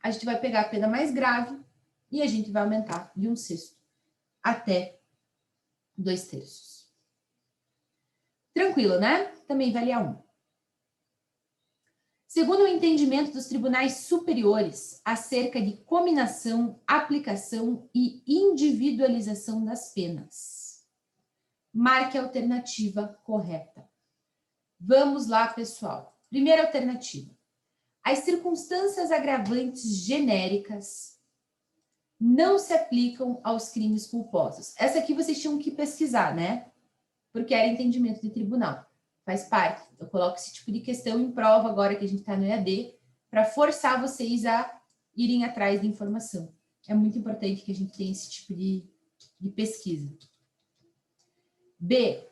Speaker 1: A gente vai pegar a pena mais grave e a gente vai aumentar de 1/6 até 2/3. Tranquilo, né? Também vale a 1. Segundo o entendimento dos tribunais superiores acerca de cominação, aplicação e individualização das penas. Marque a alternativa correta. Vamos lá, pessoal. Primeira alternativa. As circunstâncias agravantes genéricas não se aplicam aos crimes culposos. Essa aqui vocês tinham que pesquisar, né? Porque era entendimento de tribunal. Faz parte. Eu coloco esse tipo de questão em prova agora que a gente está no EAD, para forçar vocês a irem atrás da informação. É muito importante que a gente tenha esse tipo de pesquisa. B.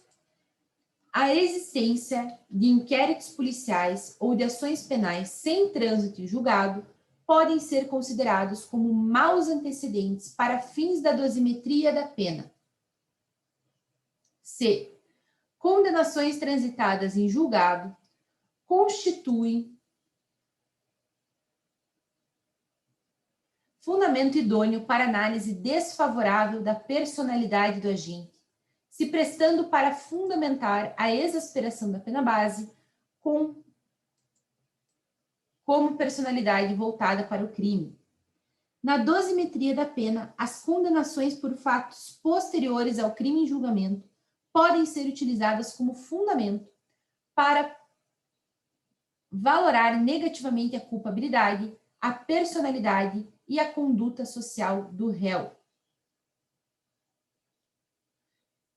Speaker 1: A existência de inquéritos policiais ou de ações penais sem trânsito e julgado podem ser considerados como maus antecedentes para fins da dosimetria da pena. C. Condenações transitadas em julgado constituem fundamento idôneo para análise desfavorável da personalidade do agente, se prestando para fundamentar a exasperação da pena base como personalidade voltada para o crime. Na dosimetria da pena, as condenações por fatos posteriores ao crime em julgamento podem ser utilizadas como fundamento para valorar negativamente a culpabilidade, a personalidade e a conduta social do réu.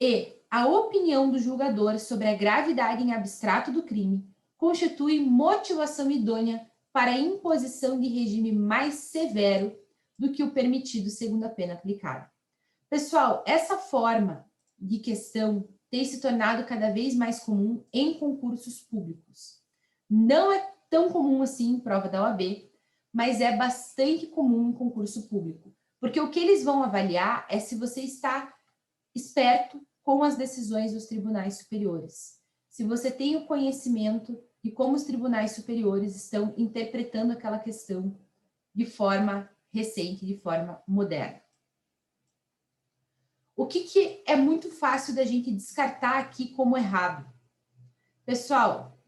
Speaker 1: E a opinião do julgador sobre a gravidade em abstrato do crime constitui motivação idônea para a imposição de regime mais severo do que o permitido segundo a pena aplicada. Pessoal, essa forma de questão tem se tornado cada vez mais comum em concursos públicos. Não é tão comum assim em prova da OAB, mas é bastante comum em concurso público. Porque o que eles vão avaliar é se você está esperto com as decisões dos tribunais superiores. Se você tem o conhecimento de como os tribunais superiores estão interpretando aquela questão de forma recente, de forma moderna. O que é muito fácil da gente descartar aqui como errado? Pessoal,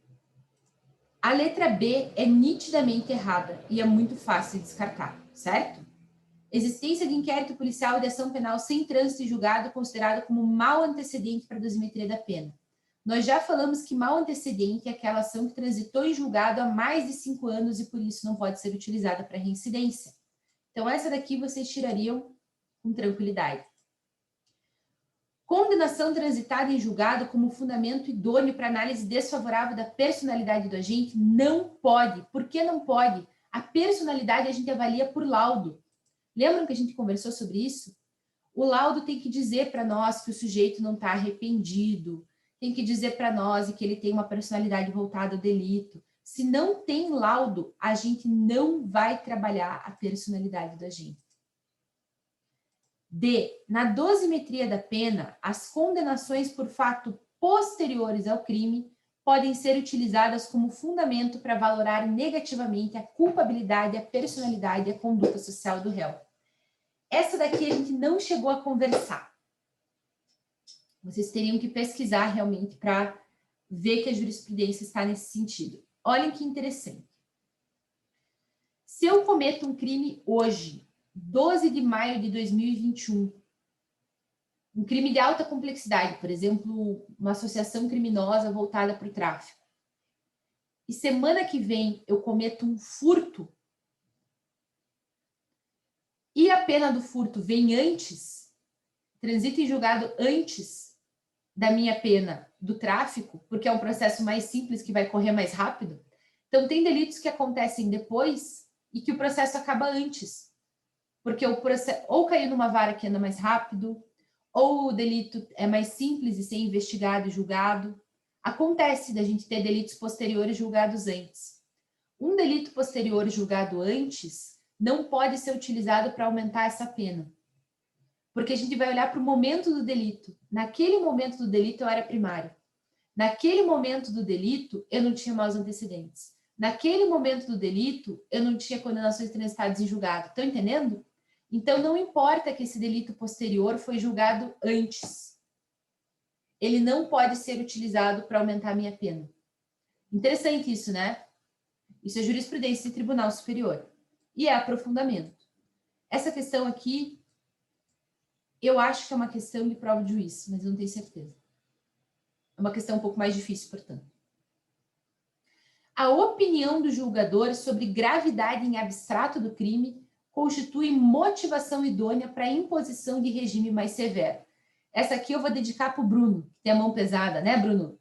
Speaker 1: a letra B é nitidamente errada e é muito fácil de descartar, certo? Existência de inquérito policial e de ação penal sem trânsito e julgado considerado como mau antecedente para a dosimetria da pena. Nós já falamos que mau antecedente é aquela ação que transitou em julgado há mais de 5 anos e por isso não pode ser utilizada para reincidência. Então essa daqui vocês tirariam com tranquilidade. Condenação transitada em julgado como fundamento idôneo para análise desfavorável da personalidade do agente não pode. Por que não pode? A personalidade a gente avalia por laudo. Lembram que a gente conversou sobre isso? O laudo tem que dizer para nós que o sujeito não está arrependido, tem que dizer para nós que ele tem uma personalidade voltada ao delito. Se não tem laudo, a gente não vai trabalhar a personalidade do agente. D. Na dosimetria da pena, as condenações por fato posteriores ao crime podem ser utilizadas como fundamento para valorar negativamente a culpabilidade, a personalidade e a conduta social do réu. Essa daqui a gente não chegou a conversar. Vocês teriam que pesquisar realmente para ver que a jurisprudência está nesse sentido. Olhem que interessante. Se eu cometo um crime hoje, 12 de maio de 2021, um crime de alta complexidade, por exemplo, uma associação criminosa voltada para o tráfico, e semana que vem eu cometo um furto, e a pena do furto vem antes, transita em julgado antes da minha pena do tráfico, porque é um processo mais simples que vai correr mais rápido. Então, tem delitos que acontecem depois e que o processo acaba antes, porque o processo ou caiu numa vara que anda mais rápido, ou o delito é mais simples de ser investigado e julgado. Acontece da gente ter delitos posteriores julgados antes. Um delito posterior julgado antes não pode ser utilizado para aumentar essa pena. Porque a gente vai olhar para o momento do delito. Naquele momento do delito eu era primário. Naquele momento do delito eu não tinha maus antecedentes. Naquele momento do delito eu não tinha condenações transitadas em julgado. Estão entendendo? Então não importa que esse delito posterior foi julgado antes. Ele não pode ser utilizado para aumentar a minha pena. Interessante isso, né? Isso é jurisprudência de tribunal superior. E é aprofundamento. Essa questão aqui, eu acho que é uma questão de prova de juízo, mas eu não tenho certeza. É uma questão um pouco mais difícil, portanto. A opinião do julgador sobre gravidade em abstrato do crime constitui motivação idônea para a imposição de regime mais severo. Essa aqui eu vou dedicar para o Bruno, que tem a mão pesada, né, Bruno?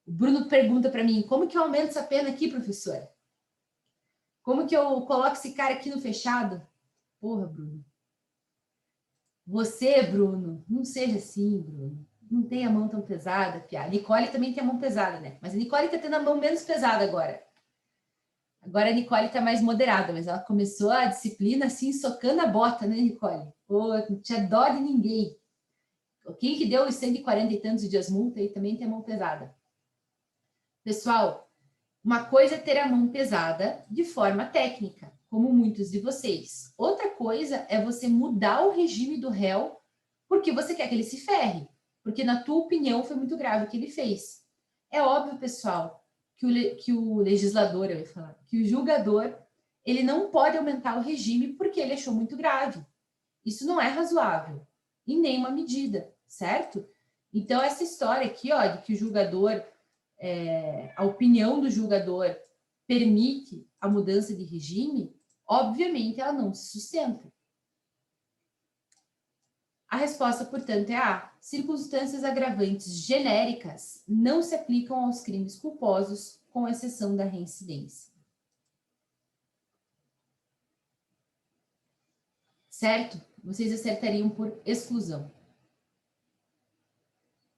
Speaker 1: O Bruno pergunta para mim, como que eu aumento essa pena aqui, professora? Como que eu coloco esse cara aqui no fechado? Porra, Bruno. Você, Bruno, não seja assim, Bruno. Não tem a mão tão pesada, Pia. A Nicole também tem a mão pesada, né? Mas a Nicole está tendo a mão menos pesada agora. Agora a Nicole está mais moderada, mas ela começou a disciplina assim, socando a bota, né, Nicole? Pô, não tinha dó de ninguém. Quem que deu os 140 e tantos dias multa aí também tem a mão pesada. Pessoal, uma coisa é ter a mão pesada de forma técnica, como muitos de vocês. Outra coisa é você mudar o regime do réu porque você quer que ele se ferre, porque na tua opinião foi muito grave o que ele fez. É óbvio, pessoal, que o legislador, eu ia falar, que o julgador, ele não pode aumentar o regime porque ele achou muito grave. Isso não é razoável, em nenhuma medida, certo? Então, essa história aqui, ó, de que o julgador, a opinião do julgador permite a mudança de regime, obviamente ela não se sustenta. A resposta, portanto, é A. Circunstâncias agravantes genéricas não se aplicam aos crimes culposos, com exceção da reincidência. Certo? Vocês acertariam por exclusão.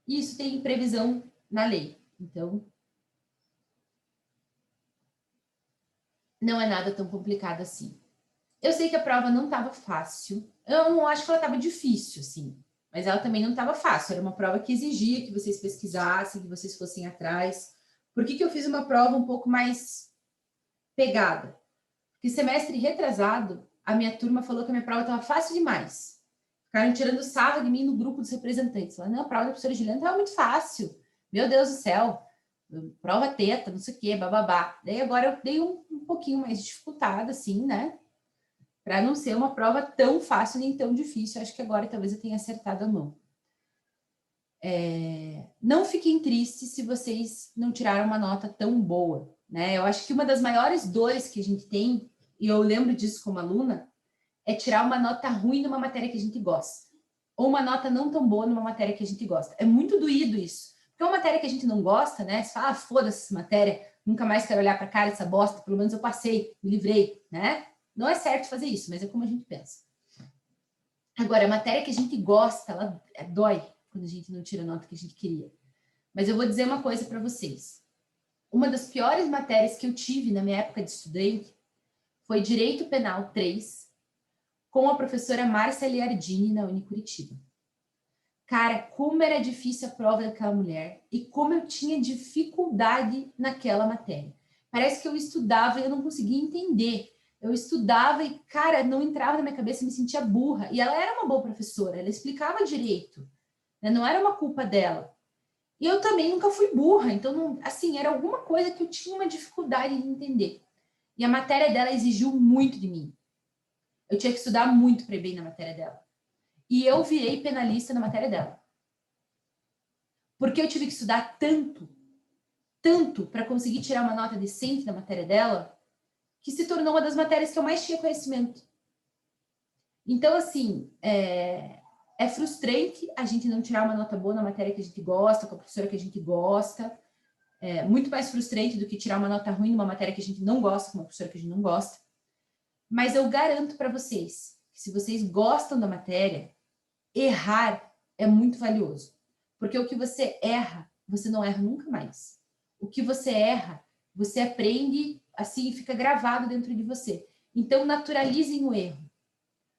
Speaker 1: Isso tem previsão na lei. Então, não é nada tão complicado assim. Eu sei que a prova não estava fácil. Eu não acho que ela estava difícil, assim. Mas ela também não estava fácil. Era uma prova que exigia que vocês pesquisassem, que vocês fossem atrás. Por que eu fiz uma prova um pouco mais pegada? Porque semestre retrasado, a minha turma falou que a minha prova estava fácil demais. Ficaram tirando sarro de mim no grupo dos representantes. Falaram, não, a prova da professora Juliana estava muito fácil. Meu Deus do céu. Prova teta, não sei o quê, bababá. Daí agora eu dei um pouquinho mais dificultada, assim, né? Para não ser uma prova tão fácil nem tão difícil. Acho que agora talvez eu tenha acertado a mão. Não fiquem tristes se vocês não tiraram uma nota tão boa, né? Eu acho que uma das maiores dores que a gente tem, e eu lembro disso como aluna, é tirar uma nota ruim numa matéria que a gente gosta. Ou uma nota não tão boa numa matéria que a gente gosta. É muito doído isso. Porque é uma matéria que a gente não gosta, né? Você fala, foda-se essa matéria, nunca mais quero olhar para a cara dessa bosta, pelo menos eu passei, me livrei, né? Não é certo fazer isso, mas é como a gente pensa. Agora, a matéria que a gente gosta, ela dói quando a gente não tira a nota que a gente queria. Mas eu vou dizer uma coisa para vocês. Uma das piores matérias que eu tive na minha época de estudante foi Direito Penal 3, com a professora Márcia Liardini, na Unicuritiba. Cara, como era difícil a prova daquela mulher e como eu tinha dificuldade naquela matéria. Parece que eu estudava e eu não conseguia entender. Eu estudava e, cara, não entrava na minha cabeça, eu me sentia burra. E ela era uma boa professora, ela explicava direito, né? Não era uma culpa dela. E eu também nunca fui burra, então, não, assim, era alguma coisa que eu tinha uma dificuldade de entender. E a matéria dela exigiu muito de mim. Eu tinha que estudar muito para ir bem na matéria dela. E eu virei penalista na matéria dela. Porque eu tive que estudar tanto para conseguir tirar uma nota decente na matéria dela, que se tornou uma das matérias que eu mais tinha conhecimento. Então, assim, é frustrante a gente não tirar uma nota boa na matéria que a gente gosta, com a professora que a gente gosta. É muito mais frustrante do que tirar uma nota ruim numa matéria que a gente não gosta, com uma professora que a gente não gosta. Mas eu garanto para vocês que se vocês gostam da matéria, errar é muito valioso. Porque o que você erra, você não erra nunca mais. O que você erra, você aprende assim e fica gravado dentro de você. Então, naturalizem o erro.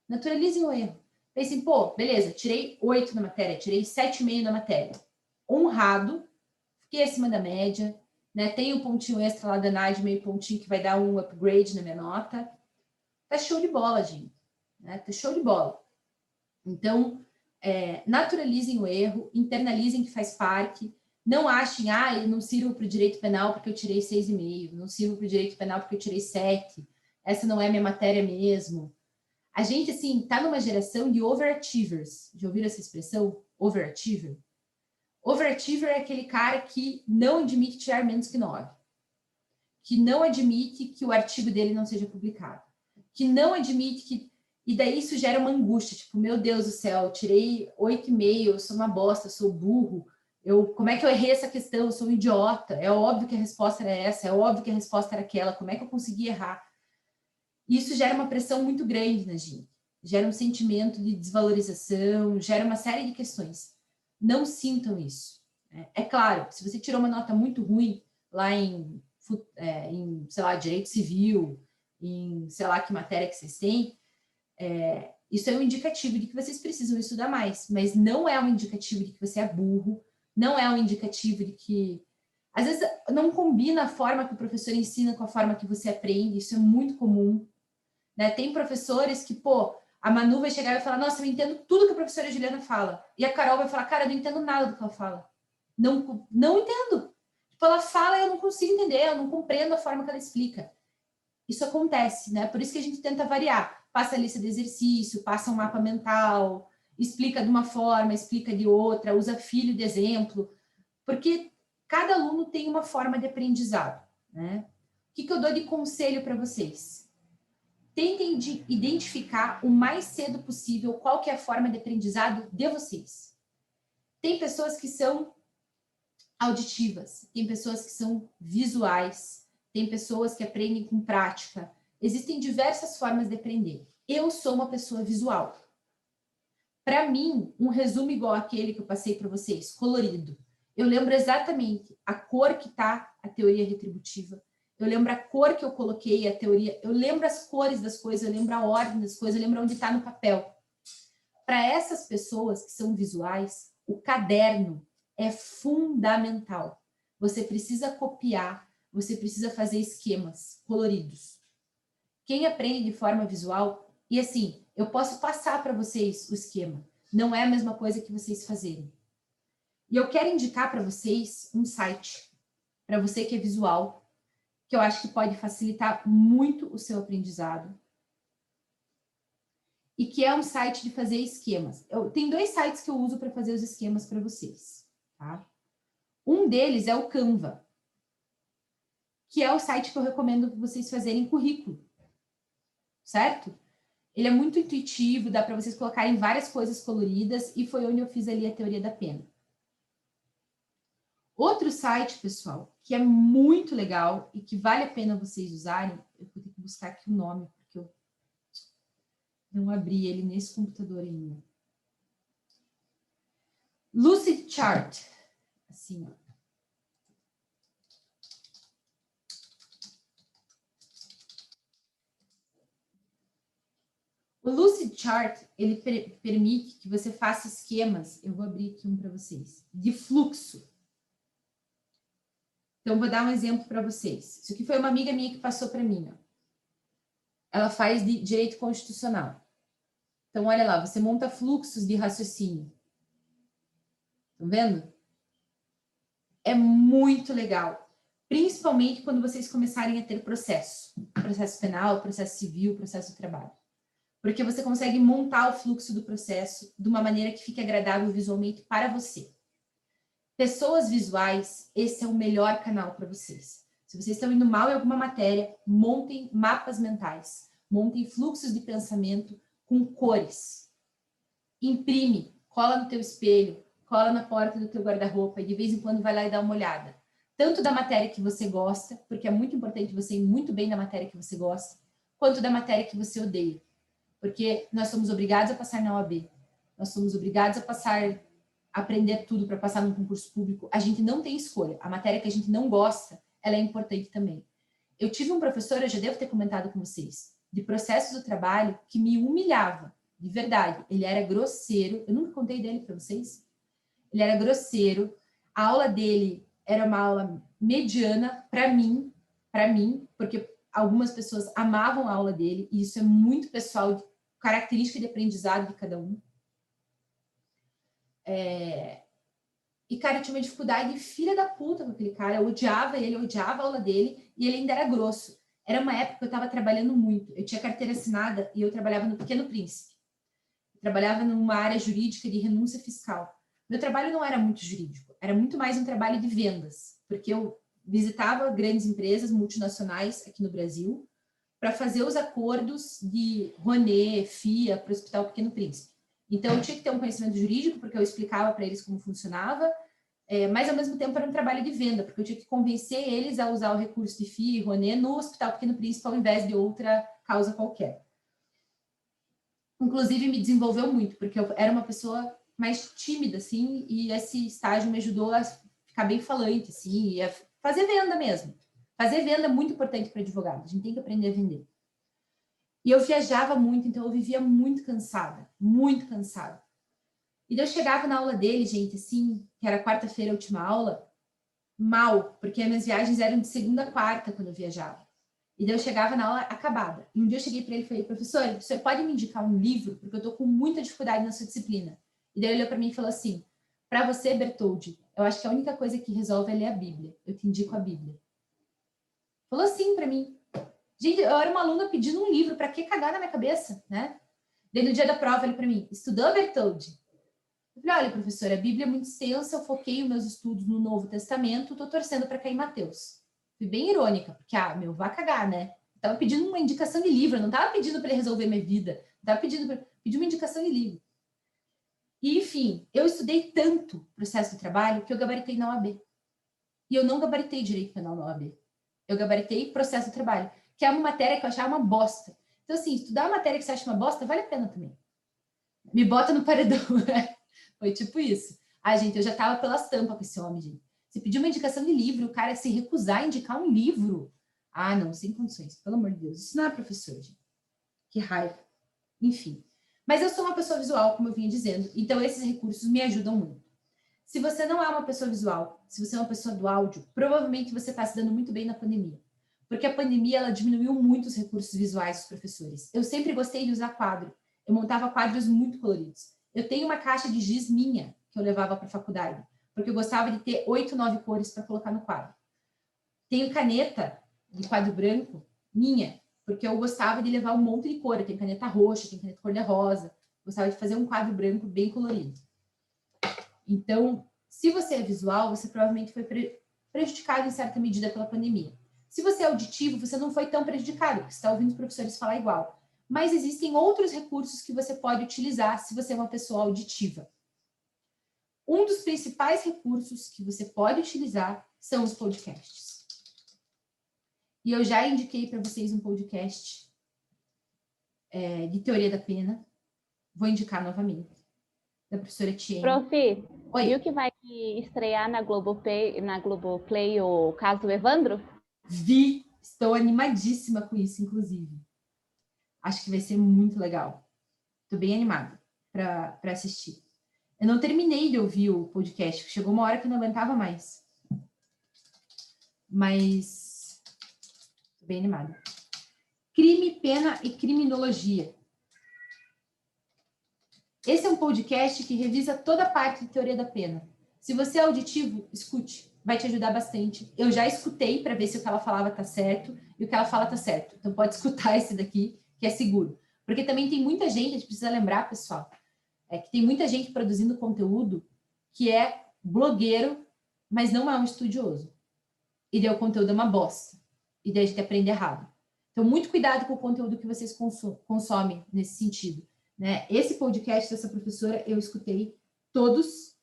Speaker 1: Naturalizem o erro. Pensem, pô, beleza, tirei 8 na matéria, tirei 7,5 na matéria. Honrado, fiquei acima da média, né? Tem um pontinho extra lá da NAD, meio pontinho que vai dar um upgrade na minha nota. Tá show de bola, gente. Né? Tá show de bola. Então, naturalizem o erro, internalizem que faz parte. Não achem, eu não sirvo para o direito penal porque eu tirei 6,5, não sirvo para o direito penal porque eu tirei 7, essa não é minha matéria mesmo. A gente, assim, tá numa geração de overachievers. Já ouviram essa expressão? Overachiever? Overachiever é aquele cara que não admite tirar menos que 9. Que não admite que o artigo dele não seja publicado. Que não admite que... E daí isso gera uma angústia, tipo, meu Deus do céu, eu tirei 8,5, eu sou uma bosta, eu sou burro. Como é que eu errei essa questão? Eu sou um idiota. É óbvio que a resposta era essa, é óbvio que a resposta era aquela. Como é que eu consegui errar? Isso gera uma pressão muito grande na gente. Gera um sentimento de desvalorização, gera uma série de questões. Não sintam isso. É claro, se você tirou uma nota muito ruim lá em sei lá, direito civil, em sei lá que matéria que vocês têm, isso é um indicativo de que vocês precisam estudar mais, mas não é um indicativo de que você é burro, não é um indicativo de que... Às vezes não combina a forma que o professor ensina com a forma que você aprende, isso é muito comum. Né? Tem professores que, a Manu vai chegar e vai falar, nossa, eu entendo tudo que a professora Juliana fala. E a Carol vai falar, cara, eu não entendo nada do que ela fala. Não entendo. Tipo, ela fala e eu não consigo entender, eu não compreendo a forma que ela explica. Isso acontece, né? Por isso que a gente tenta variar. Passa a lista de exercício, passa um mapa mental, explica de uma forma, explica de outra, usa filho de exemplo. Porque cada aluno tem uma forma de aprendizado, né? O que eu dou de conselho para vocês? Tentem identificar o mais cedo possível qual que é a forma de aprendizado de vocês. Tem pessoas que são auditivas, tem pessoas que são visuais, tem pessoas que aprendem com prática. Existem diversas formas de aprender. Eu sou uma pessoa visual. Para mim, um resumo igual aquele que eu passei para vocês, colorido. Eu lembro exatamente a cor que está a teoria retributiva. eu lembro a cor que eu coloquei, a teoria, eu lembro as cores das coisas, eu lembro a ordem das coisas, eu lembro onde está no papel. Para essas pessoas que são visuais, o caderno é fundamental. Você precisa copiar, você precisa fazer esquemas coloridos. Quem aprende de forma visual, e assim, eu posso passar para vocês o esquema, não é a mesma coisa que vocês fazerem. E eu quero indicar para vocês um site, para você que é visual, que eu acho que pode facilitar muito o seu aprendizado. E que é um site de fazer esquemas. Tem 2 sites que eu uso para fazer os esquemas para vocês. Tá? Um deles é o Canva, que é o site que eu recomendo vocês fazerem currículo. Certo? Ele é muito intuitivo, dá para vocês colocarem várias coisas coloridas e foi onde eu fiz ali a teoria da pena. Outro site, pessoal, que é muito legal e que vale a pena vocês usarem, eu vou ter que buscar aqui o nome, porque eu não abri ele nesse computador ainda. Lucidchart. Assim, ó. O Lucidchart, ele permite que você faça esquemas, eu vou abrir aqui um para vocês, de fluxo. Então, vou dar um exemplo para vocês. Isso aqui foi uma amiga minha que passou para mim. Ó. Ela faz de direito constitucional. Então, olha lá, você monta fluxos de raciocínio. Estão vendo? É muito legal. Principalmente quando vocês começarem a ter processo. Processo penal, processo civil, processo de trabalho. Porque você consegue montar o fluxo do processo de uma maneira que fique agradável visualmente para você. Pessoas visuais, esse é o melhor canal para vocês. Se vocês estão indo mal em alguma matéria, montem mapas mentais. Montem fluxos de pensamento com cores. Imprime, cola no teu espelho, cola na porta do teu guarda-roupa e de vez em quando vai lá e dá uma olhada. Tanto da matéria que você gosta, porque é muito importante você ir muito bem na matéria que você gosta, quanto da matéria que você odeia. Porque nós somos obrigados a passar na OAB. Nós somos obrigados a aprender tudo para passar num concurso público. A gente não tem escolha. A matéria que a gente não gosta, ela é importante também. Eu tive um professor, eu já devo ter comentado com vocês, de processos do trabalho, que me humilhava, de verdade. Ele era grosseiro, eu nunca contei dele para vocês. Ele era grosseiro, a aula dele era uma aula mediana para mim, porque algumas pessoas amavam a aula dele, e isso é muito pessoal, característica de aprendizado de cada um. E, cara, eu tinha uma dificuldade de filha da puta com aquele cara. Eu odiava ele, eu odiava a aula dele, e ele ainda era grosso. Era uma época que eu estava trabalhando muito. Eu tinha carteira assinada e eu trabalhava no Pequeno Príncipe. Eu trabalhava numa área jurídica de renúncia fiscal. Meu trabalho não era muito jurídico, era muito mais um trabalho de vendas, porque eu visitava grandes empresas multinacionais aqui no Brasil para fazer os acordos de Rouanet, FIA, para o Hospital Pequeno Príncipe. Então, eu tinha que ter um conhecimento jurídico, porque eu explicava para eles como funcionava, mas, ao mesmo tempo, era um trabalho de venda, porque eu tinha que convencer eles a usar o recurso de FIA e Rouanet no Hospital Pequeno Príncipe, ao invés de outra causa qualquer. Inclusive, me desenvolveu muito, porque eu era uma pessoa mais tímida, assim, e esse estágio me ajudou a ficar bem falante, assim, e a fazer venda mesmo. Fazer venda é muito importante para advogado, a gente tem que aprender a vender. E eu viajava muito, então eu vivia muito cansada, muito cansada. E daí eu chegava na aula dele, gente, assim, que era quarta-feira a última aula, mal, porque as minhas viagens eram de segunda a quarta quando eu viajava. E daí eu chegava na aula acabada. E um dia eu cheguei para ele e falei, professor, o senhor pode me indicar um livro? Porque eu estou com muita dificuldade na sua disciplina. E daí ele olhou para mim e falou assim, para você, Bertoldi, eu acho que a única coisa que resolve é ler a Bíblia. Eu te indico a Bíblia. Falou assim para mim. Gente, eu era uma aluna pedindo um livro, para que cagar na minha cabeça, né? Daí no dia da prova ele para mim, estudou, Bertoldi? Eu falei, olha, professora, a Bíblia é muito extensa, eu foquei os meus estudos no Novo Testamento, estou torcendo para cair em Mateus. Fui bem irônica, porque, vai cagar, né? Eu tava pedindo uma indicação de livro, eu não tava pedindo para ele resolver minha vida, eu tava pedindo uma indicação de livro. E, enfim, eu estudei tanto processo de trabalho que eu gabaritei na OAB. E eu não gabaritei direito penal na OAB. Eu gabaritei processo de trabalho, que é uma matéria que eu achava uma bosta. Então, assim, estudar uma matéria que você acha uma bosta, vale a pena também. Me bota no paredão, né? Foi tipo isso. Gente, eu já tava pelas tampas com esse homem, gente. Você pediu uma indicação de livro, o cara se recusar a indicar um livro. Ah, não, sem condições, pelo amor de Deus. Isso não é professor, gente. Que raiva. Enfim. Mas eu sou uma pessoa visual, como eu vinha dizendo, então esses recursos me ajudam muito. Se você não é uma pessoa visual, se você é uma pessoa do áudio, provavelmente você está se dando muito bem na pandemia. Porque a pandemia, ela diminuiu muito os recursos visuais dos professores. Eu sempre gostei de usar quadro. Eu montava quadros muito coloridos. Eu tenho uma caixa de giz minha, que eu levava para a faculdade, porque eu gostava de ter 8, 9 cores para colocar no quadro. Tenho caneta de quadro branco minha, porque eu gostava de levar um monte de cor. Tem caneta roxa, tem caneta cor-de-rosa. Gostava de fazer um quadro branco bem colorido. Então, se você é visual, você provavelmente foi prejudicado em certa medida pela pandemia. Se você é auditivo, você não foi tão prejudicado, porque você está ouvindo os professores falar igual. Mas existem outros recursos que você pode utilizar se você é uma pessoa auditiva. Um dos principais recursos que você pode utilizar são os podcasts. E eu já indiquei para vocês um podcast de teoria da pena. Vou indicar novamente. Da professora Tiene.
Speaker 3: Prof,
Speaker 1: Oi.
Speaker 3: viu que vai estrear na Globoplay o caso Evandro?
Speaker 1: Vi, estou animadíssima com isso, inclusive. Acho que vai ser muito legal. Estou bem animada para assistir. Eu não terminei de ouvir o podcast, chegou uma hora que eu não aguentava mais. Mas estou bem animada. Crime, pena e criminologia. Esse é um podcast que revisa toda a parte de teoria da pena. Se você é auditivo, escute. Vai te ajudar bastante. Eu já escutei para ver se o que ela falava tá certo e o que ela fala tá certo. Então pode escutar esse daqui, que é seguro. Porque também tem muita gente, a gente precisa lembrar, pessoal, que tem muita gente produzindo conteúdo que é blogueiro, mas não é um estudioso. E daí o conteúdo é uma bosta. E daí a gente aprende errado. Então, muito cuidado com o conteúdo que vocês consomem nesse sentido. Né? Esse podcast dessa professora, eu escutei todos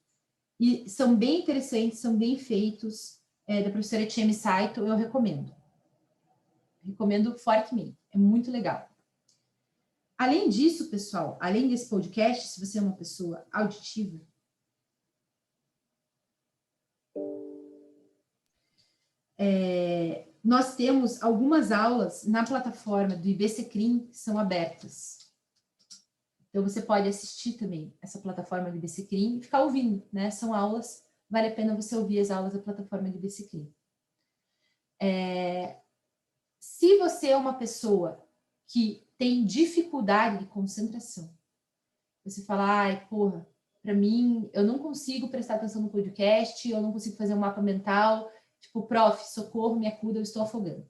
Speaker 1: e são bem interessantes, são bem feitos. Da professora Tiene Saito, eu recomendo. Recomendo fortemente, é muito legal. Além disso, pessoal, além desse podcast, se você é uma pessoa auditiva, nós temos algumas aulas na plataforma do IBCCrim que são abertas. Então, você pode assistir também essa plataforma do IBCCrim e ficar ouvindo, né? São aulas, vale a pena você ouvir as aulas da plataforma do IBCCrim. Se você é uma pessoa que tem dificuldade de concentração, você fala, ai, porra, para mim, eu não consigo prestar atenção no podcast, eu não consigo fazer um mapa mental, tipo, prof, socorro, me acuda, eu estou afogando.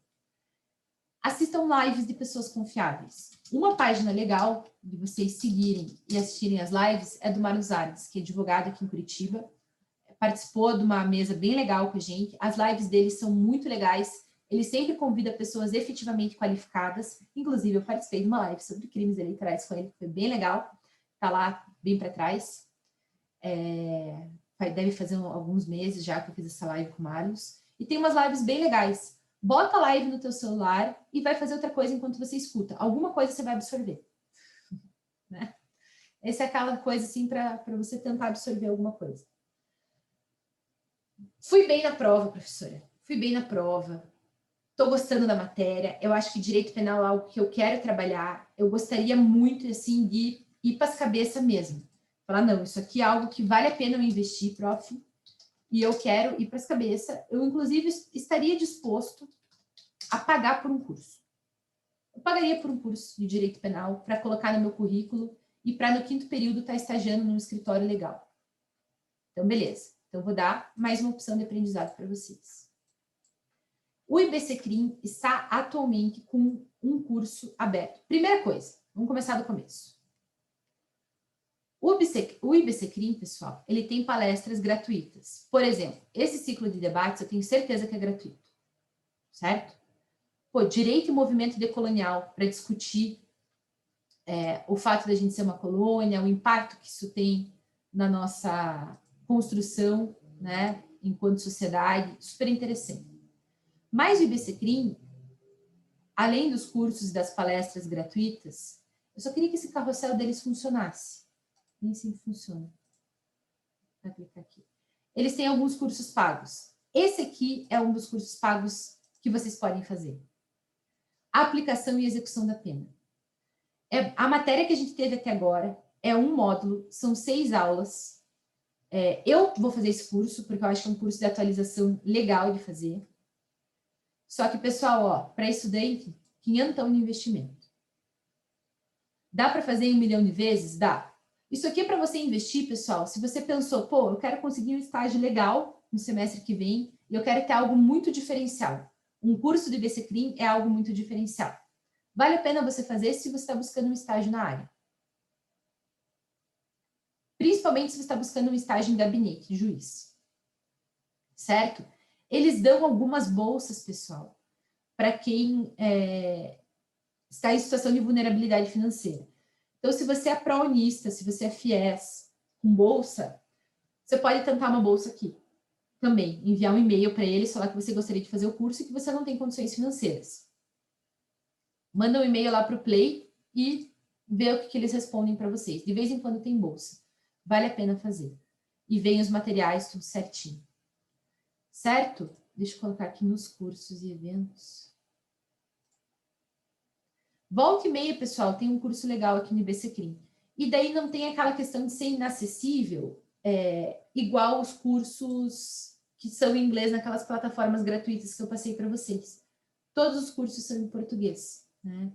Speaker 1: Assistam lives de pessoas confiáveis. Uma página legal de vocês seguirem e assistirem as lives é do Marlos Arnes, que é advogado aqui em Curitiba. Participou de uma mesa bem legal com a gente. As lives dele são muito legais. Ele sempre convida pessoas efetivamente qualificadas. Inclusive, eu participei de uma live sobre crimes eleitorais com ele, que foi bem legal. Está lá bem para trás. Deve fazer alguns meses já que eu fiz essa live com o Marlos. E tem umas lives bem legais. Bota a live no teu celular e vai fazer outra coisa enquanto você escuta. Alguma coisa você vai absorver. Né? Essa é aquela coisa assim para você tentar absorver alguma coisa. Fui bem na prova, professora. Fui bem na prova. Estou gostando da matéria. Eu acho que direito penal é algo que eu quero trabalhar. Eu gostaria muito, assim, de ir para as cabeças mesmo. Falar, não, isso aqui é algo que vale a pena eu investir, prof. E eu quero ir para as cabeças. Eu, inclusive, estaria disposto a pagar por um curso. Eu pagaria por um curso de direito penal para colocar no meu currículo e para no 5º período estar estagiando num escritório legal. Então, beleza. Então, vou dar mais uma opção de aprendizado para vocês. O IBCCrim está atualmente com um curso aberto. Primeira coisa, vamos começar do começo. O IBCCrim, pessoal, ele tem palestras gratuitas. Por exemplo, esse ciclo de debates eu tenho certeza que é gratuito. Certo? Pô, direito e movimento decolonial para discutir o fato da gente ser uma colônia, o impacto que isso tem na nossa construção, né, enquanto sociedade, super interessante. Mas o IBCCrim, além dos cursos e das palestras gratuitas, eu só queria que esse carrossel deles funcionasse. Nem sempre funciona. Vou clicar aqui. Eles têm alguns cursos pagos. Esse aqui é um dos cursos pagos que vocês podem fazer. Aplicação e execução da pena. A matéria que a gente teve até agora é um módulo, são 6 aulas. Eu vou fazer esse curso, porque eu acho que é um curso de atualização legal de fazer. Só que, pessoal, para estudante, 500 de investimento. Dá para fazer em 1 milhão de vezes? Dá. Isso aqui é para você investir, pessoal. Se você pensou, pô, eu quero conseguir um estágio legal no semestre que vem e eu quero ter algo muito diferencial. Um curso de IBCCRIM é algo muito diferencial. Vale a pena você fazer se você está buscando um estágio na área. Principalmente se você está buscando um estágio em gabinete de juiz. Certo? Eles dão algumas bolsas, pessoal, para quem está em situação de vulnerabilidade financeira. Então, se você é pró-unista, se você é FIES com bolsa, você pode tentar uma bolsa aqui. Também, enviar um e-mail para eles, falar que você gostaria de fazer o curso e que você não tem condições financeiras. Manda um e-mail lá para o Play e vê o que eles respondem para vocês. De vez em quando tem bolsa. Vale a pena fazer. E vem os materiais tudo certinho. Certo? Deixa eu colocar aqui nos cursos e eventos. Volta e meia, pessoal, tem um curso legal aqui no IBCCRIM. E daí não tem aquela questão de ser inacessível, igual os cursos que são em inglês naquelas plataformas gratuitas que eu passei para vocês. Todos os cursos são em português, né?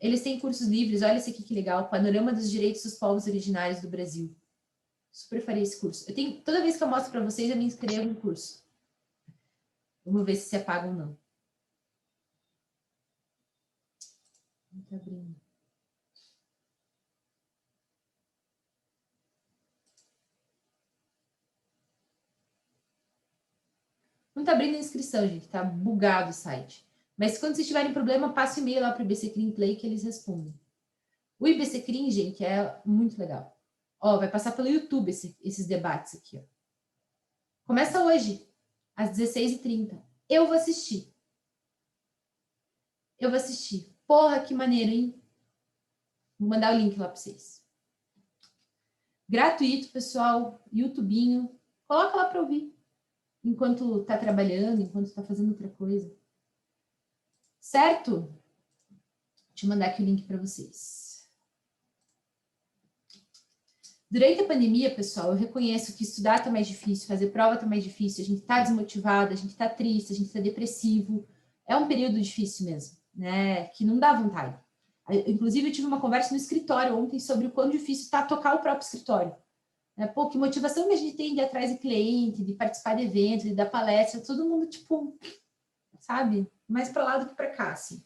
Speaker 1: Eles têm cursos livres, olha esse aqui que legal, Panorama dos Direitos dos Povos Originários do Brasil. Super faria esse curso. Toda vez que eu mostro para vocês, eu me inscrevo no curso. Vamos ver se apaga ou não. Não tá abrindo. Não tá abrindo a inscrição, gente. Tá bugado o site. Mas quando vocês tiverem problema, passe o e-mail lá para o IBCCRIM Play que eles respondem. O IBCCRIM, gente, é muito legal. Ó, vai passar pelo YouTube esses debates aqui, ó. Começa hoje, às 16h30. Eu vou assistir. Porra, que maneiro, hein? Vou mandar o link lá para vocês. Gratuito, pessoal. YouTubinho. Coloca lá para ouvir. Enquanto tá trabalhando, enquanto tá fazendo outra coisa. Certo? Deixa eu mandar aqui o link para vocês. Durante a pandemia, pessoal, eu reconheço que estudar tá mais difícil, fazer prova tá mais difícil, a gente tá desmotivada, a gente tá triste, a gente tá depressivo. É um período difícil mesmo, né? Que não dá vontade. Inclusive, eu tive uma conversa no escritório ontem sobre o quão difícil tá tocar o próprio escritório. Pô, que motivação que a gente tem de ir atrás de cliente, de participar de eventos, de dar palestra, todo mundo, tipo, sabe? Mais para lá do que para cá, assim.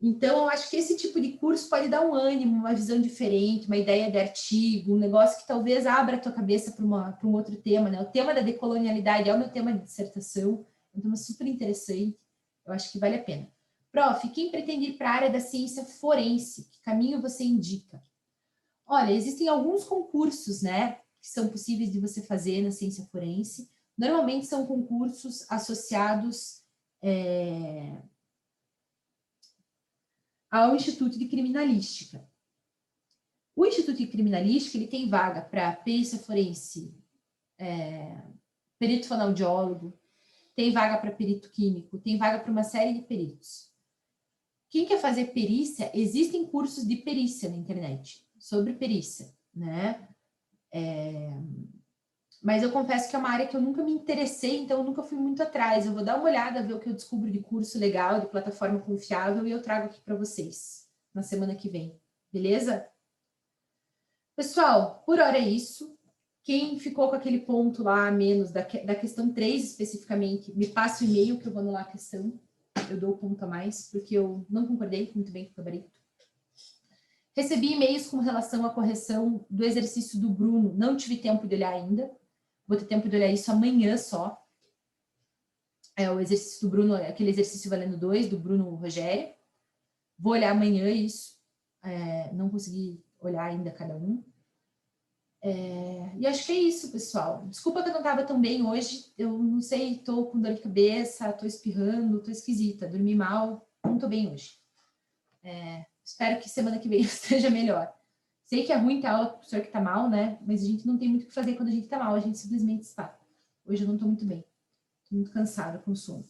Speaker 1: Então, eu acho que esse tipo de curso pode dar um ânimo, uma visão diferente, uma ideia de artigo, um negócio que talvez abra a tua cabeça para um outro tema, né? O tema da decolonialidade é o meu tema de dissertação, é um tema super interessante, eu acho que vale a pena. Prof, quem pretende ir para a área da ciência forense, que caminho você indica? Olha, existem alguns concursos, né, que são possíveis de você fazer na ciência forense. Normalmente são concursos associados ao Instituto de Criminalística. O Instituto de Criminalística ele tem vaga para perícia forense, perito fonoaudiólogo, tem vaga para perito químico, tem vaga para uma série de peritos. Quem quer fazer perícia, existem cursos de perícia na internet, sobre perícia, né? Mas eu confesso que é uma área que eu nunca me interessei, então eu nunca fui muito atrás. Eu vou dar uma olhada, ver o que eu descubro de curso legal, de plataforma confiável, e eu trago aqui para vocês na semana que vem. Beleza? Pessoal, por hora é isso. Quem ficou com aquele ponto lá a menos, da questão 3 especificamente, me passa o e-mail que eu vou anular a questão. Eu dou o ponto a mais, porque eu não concordei muito bem com o gabarito. Recebi e-mails com relação à correção do exercício do Bruno. Não tive tempo de olhar ainda. Vou ter tempo de olhar isso amanhã só. O exercício do Bruno, aquele exercício valendo 2, do Bruno Rogério. Vou olhar amanhã isso. Não consegui olhar ainda cada um. E acho que é isso, pessoal. Desculpa que eu não estava tão bem hoje. Eu não sei, estou com dor de cabeça, estou espirrando, estou esquisita. Dormi mal, não estou bem hoje. Espero que semana que vem eu esteja melhor. Sei que é ruim ter aula com o professor que está mal, né? Mas a gente não tem muito o que fazer quando a gente está mal, a gente simplesmente está. Hoje eu não estou muito bem. Estou muito cansada, com sono.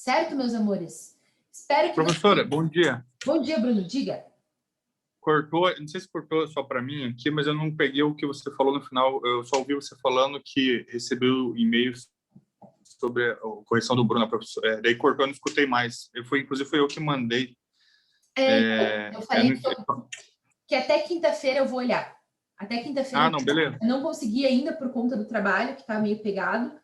Speaker 1: Certo, meus amores? Espero que...
Speaker 5: Professora, bom dia.
Speaker 1: Bom dia, Bruno. Diga.
Speaker 5: Cortou, não sei se cortou só para mim aqui, mas eu não peguei o que você falou no final. Eu só ouvi você falando que recebeu e-mails sobre a correção do Bruno, professora. Daí cortou, eu não escutei mais. Inclusive, foi eu que mandei.
Speaker 1: Eu falei que até quinta-feira eu vou olhar. Até quinta-feira.
Speaker 5: Ah, não, beleza.
Speaker 1: Eu não consegui ainda por conta do trabalho, que está meio pegado.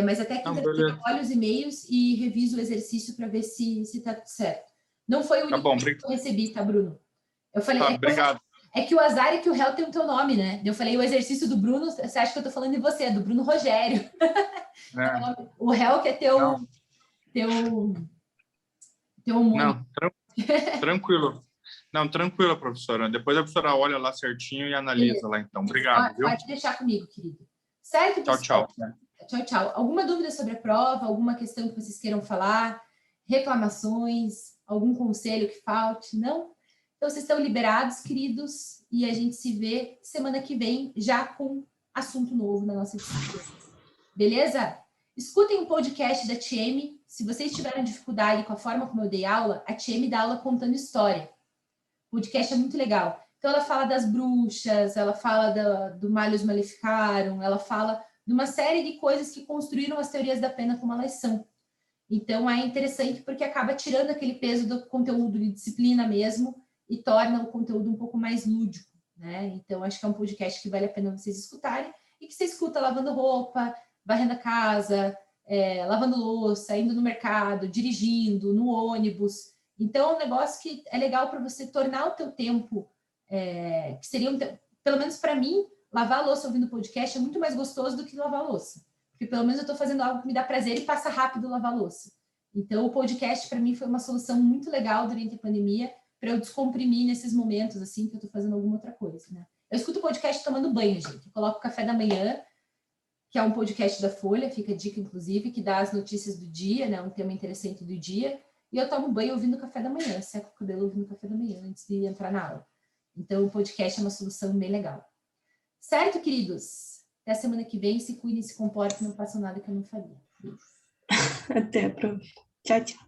Speaker 1: Mas até quinta-feira eu olho os e-mails e reviso o exercício para ver se está tudo certo. Não foi o único que eu recebi, tá, Bruno? Eu falei,
Speaker 5: obrigado.
Speaker 1: É que o azar é que o réu tem o teu nome, né? Eu falei, o exercício do Bruno, você acha que eu tô falando de você, é do Bruno Rogério. O réu que é teu
Speaker 5: Não, tranquilo. Não, tranquilo, professora. Depois a professora olha lá certinho e analisa lá, então. Obrigado, viu?
Speaker 1: Pode deixar comigo, querido. Certo, pessoal? Tchau. Alguma dúvida sobre a prova? Alguma questão que vocês queiram falar? Reclamações? Algum conselho que falte? Não? Então, vocês estão liberados, queridos, e a gente se vê semana que vem, já com assunto novo na nossa disciplina. Beleza? Escutem o podcast da Tieme. Se vocês tiverem dificuldade com a forma como eu dei aula, a Tieme dá aula contando história. O podcast é muito legal. Então, ela fala das bruxas, ela fala do Malleus Maleficarum, ela fala de uma série de coisas que construíram as teorias da pena como elas são. Então, é interessante porque acaba tirando aquele peso do conteúdo de disciplina mesmo e torna o conteúdo um pouco mais lúdico, né? Então, acho que é um podcast que vale a pena vocês escutarem e que você escuta lavando roupa, varrendo a casa, lavando louça, indo no mercado, dirigindo, no ônibus. Então, é um negócio que é legal para você tornar o teu tempo, que seria, pelo menos para mim, lavar a louça ouvindo podcast é muito mais gostoso do que lavar a louça. Porque pelo menos eu estou fazendo algo que me dá prazer e passa rápido lavar a louça. Então, o podcast, para mim, foi uma solução muito legal durante a pandemia, para eu descomprimir nesses momentos, assim, que eu estou fazendo alguma outra coisa, né? Eu escuto podcast tomando banho, gente. Eu coloco o Café da Manhã, que é um podcast da Folha, fica a dica, inclusive, que dá as notícias do dia, né? Um tema interessante do dia. E eu tomo banho ouvindo o Café da Manhã, seco o cabelo ouvindo o Café da Manhã, antes de entrar na aula. Então, o podcast é uma solução bem legal. Certo, queridos? Até a semana que vem. Se cuidem, se comportem, não façam nada que eu não faria. Beijo.
Speaker 2: Até, prof. Tchau, tchau.